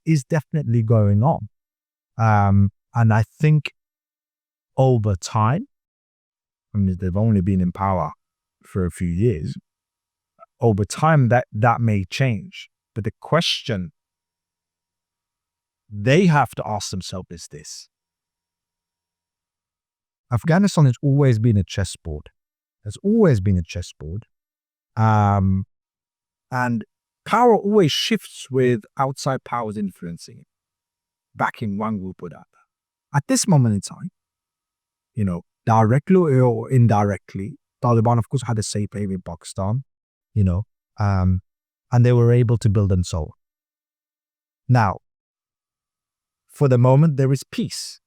is definitely going on. And I think over time, they've only been in power for a few years. Over time, that may change. But the question they have to ask themselves is this. Afghanistan has always been a chessboard. There's always been a chessboard. And power always shifts with outside powers influencing it, backing one group or the other. At this moment in time, directly or indirectly, Taliban, of course, had a safe haven in Pakistan, and they were able to build and so on. Now, for the moment, there is peace.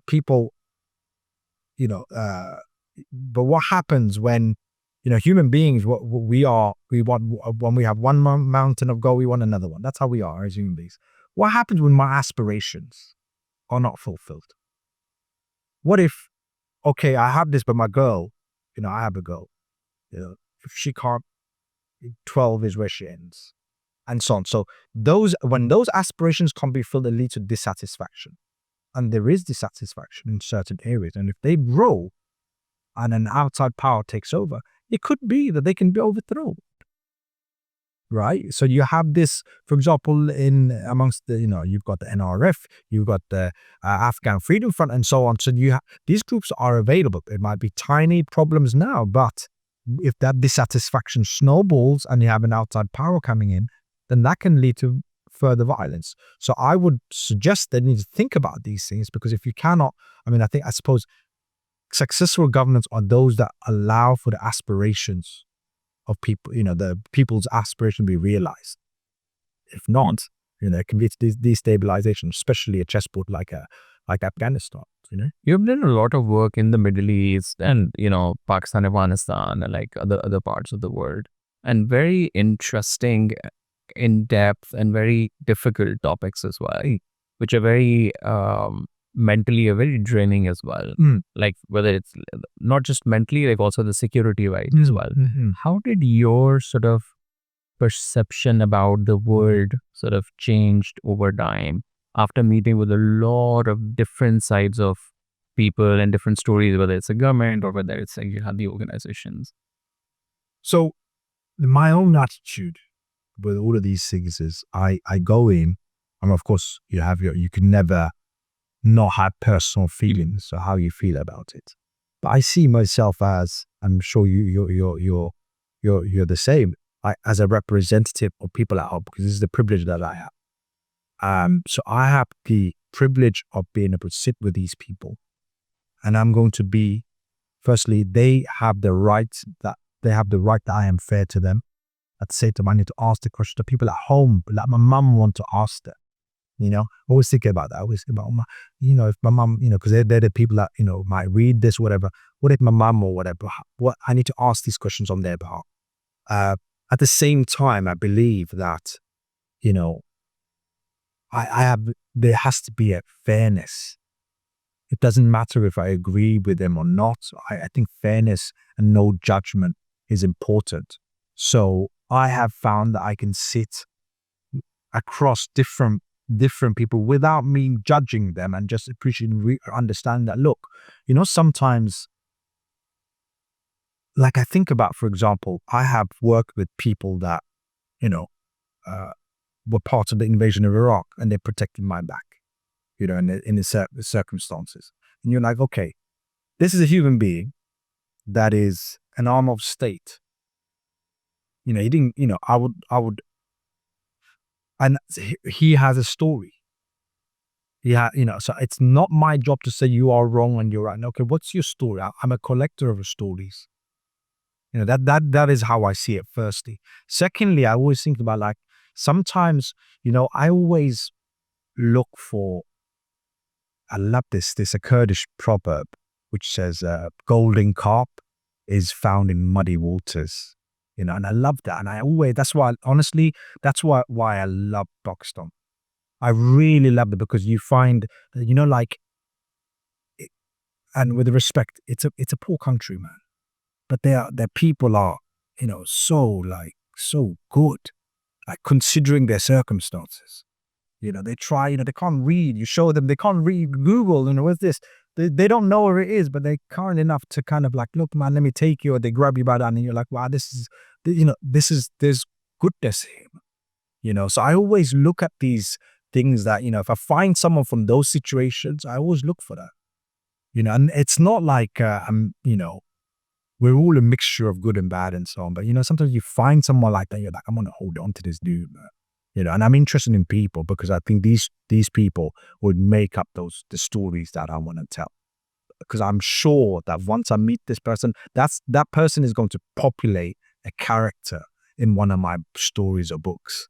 People, but what happens when, human beings, when we have one mountain of gold, we want another one. That's how we are as human beings. What happens when my aspirations are not fulfilled? What if, okay, I have this, but my girl, I have a girl, if she can't, 12 is where she ends, and so on. So when those aspirations can't be filled, it leads to dissatisfaction. And there is dissatisfaction in certain areas. And if they grow and an outside power takes over, it could be that they can be overthrown. Right? So you have this, for example, amongst the, you've got the NRF, you've got the Afghan Freedom Front and so on. So these groups are available. It might be tiny problems now, but if that dissatisfaction snowballs and you have an outside power coming in, then that can lead to further violence. So I would suggest they need to think about these things, because if you cannot, I suppose successful governments are those that allow for the aspirations of people, the people's aspiration to be realized. If not, it can lead to destabilization, especially a chessboard like Afghanistan. You've done a lot of work in the Middle East and, Pakistan, Afghanistan, and like other parts of the world, and very interesting, in-depth and very difficult topics as well, which are very mentally very draining as well. Like whether it's not just mentally, like also the security as well. How did your sort of perception about the world sort of changed over time after meeting with a lot of different sides of people and different stories, whether it's a government or whether it's jihadi organizations? So my own attitude with all of these things is I go in, and of course you can never not have personal feelings or how you feel about it. But I see myself as, I'm sure you're the same, as a representative of people at home, because this is the privilege that I have. So I have the privilege of being able to sit with these people, and I'm going to be, firstly, they have the right that I am fair to them. At the same time, I need to ask the question to people at home, like my mum want to ask them. Always think about that. I always think about, if my mum, because they're the people that, might read this, whatever. What if my mum or whatever? What I need to ask these questions on their behalf. At the same time, I believe that, there has to be a fairness It doesn't matter if I agree with them or not. I think fairness and no judgment is important. So I have found that I can sit across different people without me judging them and just appreciating, understand that, look, sometimes, like I think about, for example, I have worked with people that, were part of the invasion of Iraq and they protected my back, in the circumstances. And you're like, okay, this is a human being that is an arm of state. He didn't, I would, and he has a story. Yeah, so it's not my job to say you are wrong and you're right. Okay, what's your story? I'm a collector of stories. That is how I see it, firstly. Secondly, I always think about, like, sometimes, I always look for, I love this, a Kurdish proverb, which says, golden carp is found in muddy waters. And I love that. And that's why I love Pakistan. I really love it because you find, and with respect, it's a poor country, man. But their people are, so good, like, considering their circumstances. They try, they can't read. You show them, they can't read Google, what's this? They don't know where it is, but they're kind enough to kind of like, look, man, let me take you, or they grab you by that, and you're like, wow, there's goodness here. So I always look at these things that, if I find someone from those situations, I always look for that. And it's not like, we're all a mixture of good and bad and so on. But, sometimes you find someone like that, you're like, I'm going to hold on to this dude, man. And I'm interested in people because I think these people would make up the stories that I want to tell. Because I'm sure that once I meet this person, that person is going to populate a character in one of my stories or books.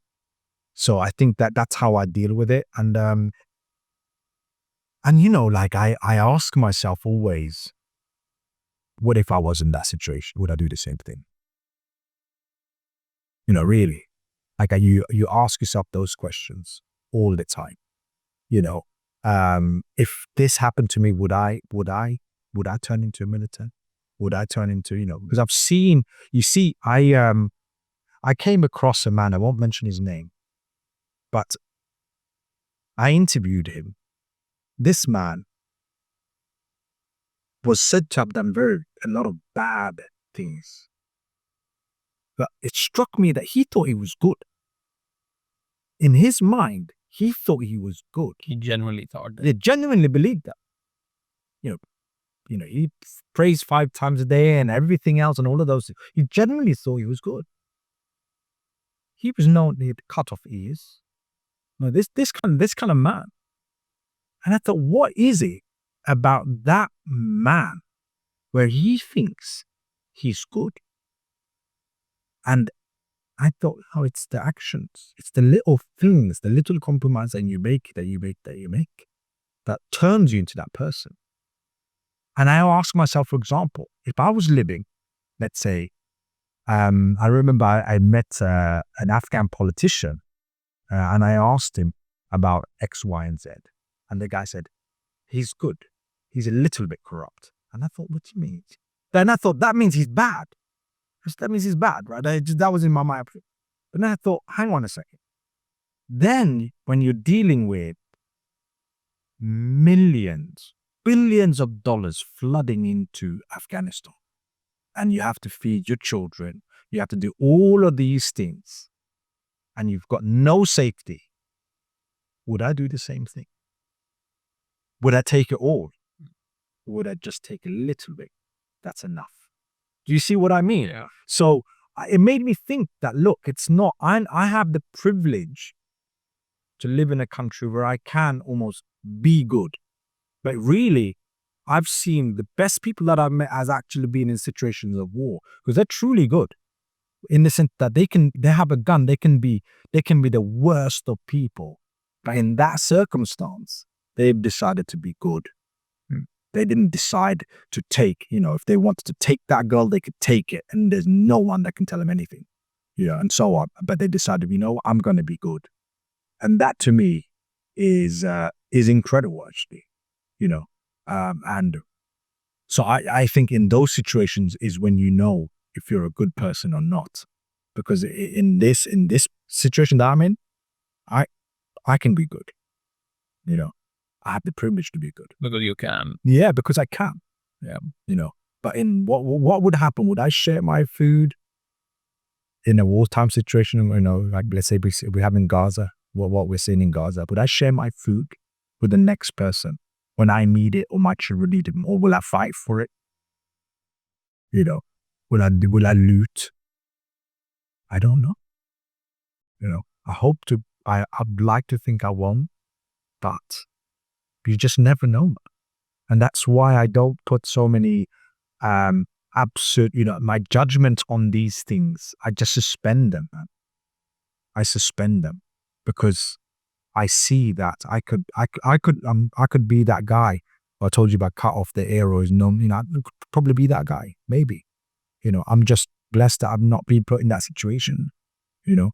So I think that's how I deal with it. And like I ask myself always, what if I was in that situation? Would I do the same thing? Really. Like you ask yourself those questions all the time. If this happened to me, would I turn into a militant? Would I turn into, because I've seen, I came across a man, I won't mention his name, but I interviewed him. This man was said to have done a lot of bad things. But it struck me that he thought he was good. In his mind, he thought he was good. He genuinely thought that. He genuinely believed that. He prays 5 times a day and everything else and all of those things. He genuinely thought he was good. He was known to cut off ears. No, this kind of man. And I thought, what is it about that man where he thinks he's good? And I thought, oh, it's the actions. It's the little things, the little compromise that you make, that turns you into that person. And I ask myself, for example, if I was living, let's say, I remember I met an Afghan politician and I asked him about X, Y, and Z. And the guy said, he's good. He's a little bit corrupt. And I thought, what do you mean? Then I thought, that means he's bad. That means he's bad, right? That was in my mind. But then I thought, hang on a second. Then when you're dealing with millions, billions of dollars flooding into Afghanistan, and you have to feed your children, you have to do all of these things, and you've got no safety, would I do the same thing? Would I take it all? Or would I just take a little bit? That's enough. Do you see what I mean? Yeah. So it made me think that, look, it's not, I have the privilege to live in a country where I can almost be good. But really, I've seen the best people that I've met has actually been in situations of war, because they're truly good in the sense that they have a gun, they can be the worst of people. But in that circumstance, they've decided to be good. They didn't decide to take, if they wanted to take that girl, they could take it. And there's no one that can tell them anything. And so on. But they decided, I'm going to be good. And that to me is incredible, actually. And so I think in those situations is when you know if you're a good person or not. Because in this situation that I'm in, I can be good. You know, I have the privilege to be good. Because you can. Yeah, because I can. Yeah, you know. But in what would happen? Would I share my food in a wartime situation? You know, like let's say we have in Gaza, what we're seeing in Gaza. Would I share my food with the next person when I need it or my children need it, or will I fight for it? You know, will I loot? I don't know. You know, I'd like to think I won't, but you just never know. And that's why I don't put so many absurd, you know, my judgment on these things, I just suspend them, man. I suspend them because I see that I could be that guy. I told you about cut off the arrows. No, you know, I could probably be that guy. Maybe, you know, I'm just blessed that I've not been put in that situation, you know.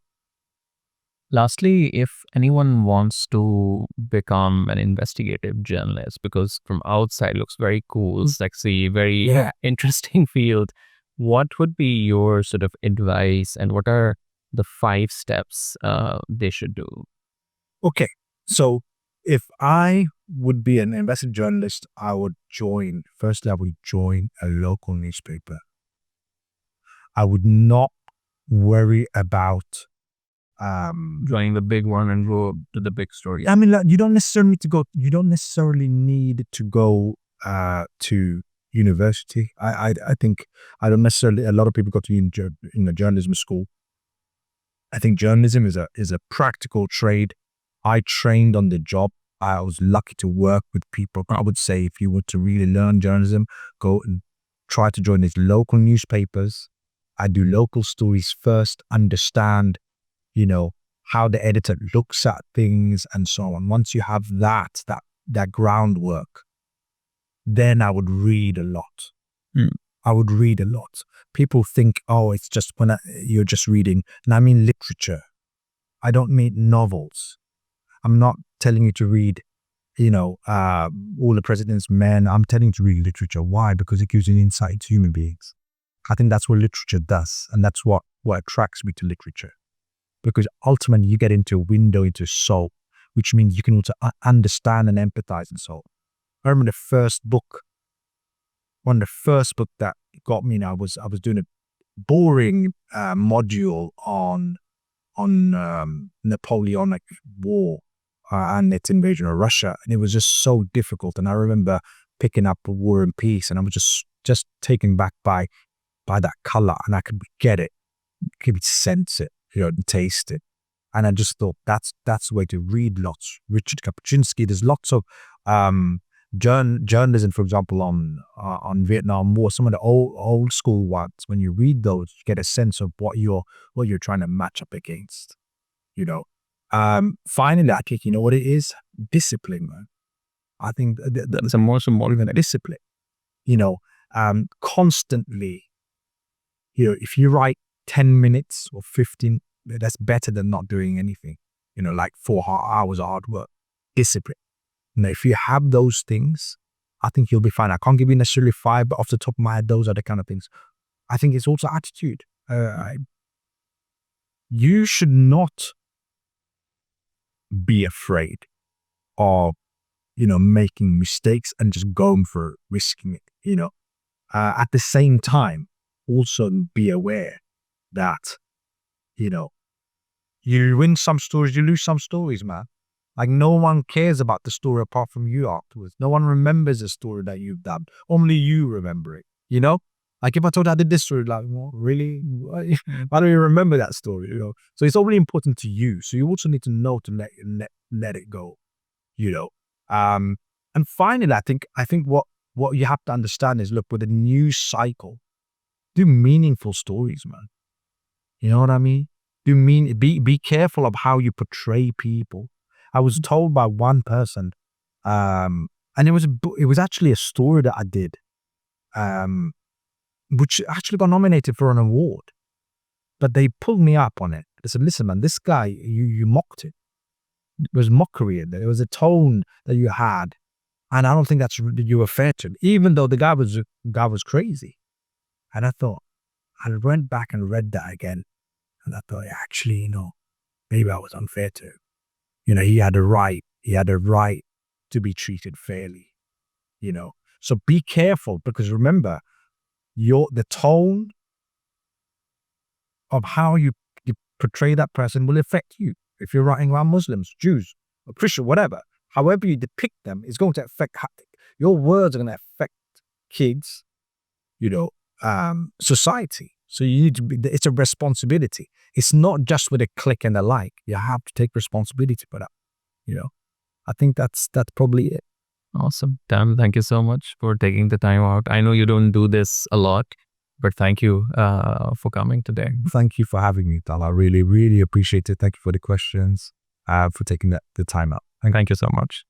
Lastly, if anyone wants to become an investigative journalist, because from outside looks very cool, sexy, very interesting field, what would be your sort of advice and what are the 5 steps they should do? Okay, so if I would be an investigative journalist, firstly, I would join a local newspaper. I would not worry about Joining the big one and go to the big story. I mean, like, you don't necessarily need to go to university. I think I don't necessarily. A lot of people go to journalism school. I think journalism is a practical trade. I trained on the job. I was lucky to work with people. I would say if you were to really learn journalism, go and try to join these local newspapers. I do local stories first, understand, you know, how the editor looks at things and so on. Once you have that groundwork, then I would read a lot. I would read a lot. People think, oh, it's just you're just reading. And I mean literature. I don't mean novels. I'm not telling you to read, you know, All the President's Men. I'm telling you to read literature. Why? Because it gives you an insight to human beings. I think that's what literature does. And that's what attracts me to literature. Because ultimately you get into a window into soul, which means you can also understand and empathize and so on. I remember one of the first book that got me, I was doing a boring module on Napoleonic War and its invasion of Russia, and it was just so difficult. And I remember picking up War and Peace, and I was just taken back by that color, and I could get it, could sense it, you know, and taste it. And I just thought that's the way to read lots. Richard Kapuscinski, there's lots of journalism, for example, on Vietnam War, some of the old school ones. When you read those, you get a sense of what you're trying to match up against, you know. Finally, I think, you know what it is? Discipline, man. I think that's a more than discipline, you know. Constantly, you know, if you write 10 minutes or 15, that's better than not doing anything, you know, like 4 hours of hard work. Discipline. Now, if you have those things, I think you'll be fine. I can't give you necessarily 5, but off the top of my head, those are the kind of things. I think it's also attitude. You should not be afraid of, you know, making mistakes and just going for risking it, you know. At the same time, also be aware that, you know, you win some stories, you lose some stories, man. Like, no one cares about the story apart from you afterwards. No one remembers the story that you've done. Only you remember it, you know? Like, if I told you I did this story, like, well, really? Why don't you remember that story, you know? So it's only important to you. So you also need to know to let it go, you know? And finally, I think what you have to understand is, look, with a news cycle, do meaningful stories, man. You know what I mean? Be careful of how you portray people. I was told by one person, and it was actually a story that I did, which actually got nominated for an award. But they pulled me up on it. They said, listen, man, this guy, you mocked it. It was mockery in there. It was a tone that you had And I don't think you were fair to him, even though the guy was crazy. And I thought, I went back and read that again. And I thought, actually, maybe I was unfair to him. He had a right to be treated fairly, So be careful, because remember, the tone of how you portray that person will affect you. If you're writing about Muslims, Jews, or Christian, whatever, however you depict them is going to affect your words are going to affect kids, society. So you need to it's a responsibility. It's not just with a click and a like. You have to take responsibility for that. I think that's probably it. Awesome. Tam, thank you so much for taking the time out. I know you don't do this a lot, but thank you for coming today. Thank you for having me, Talha. I really, really appreciate it. Thank you for the questions, for taking the time out. Thank you so much.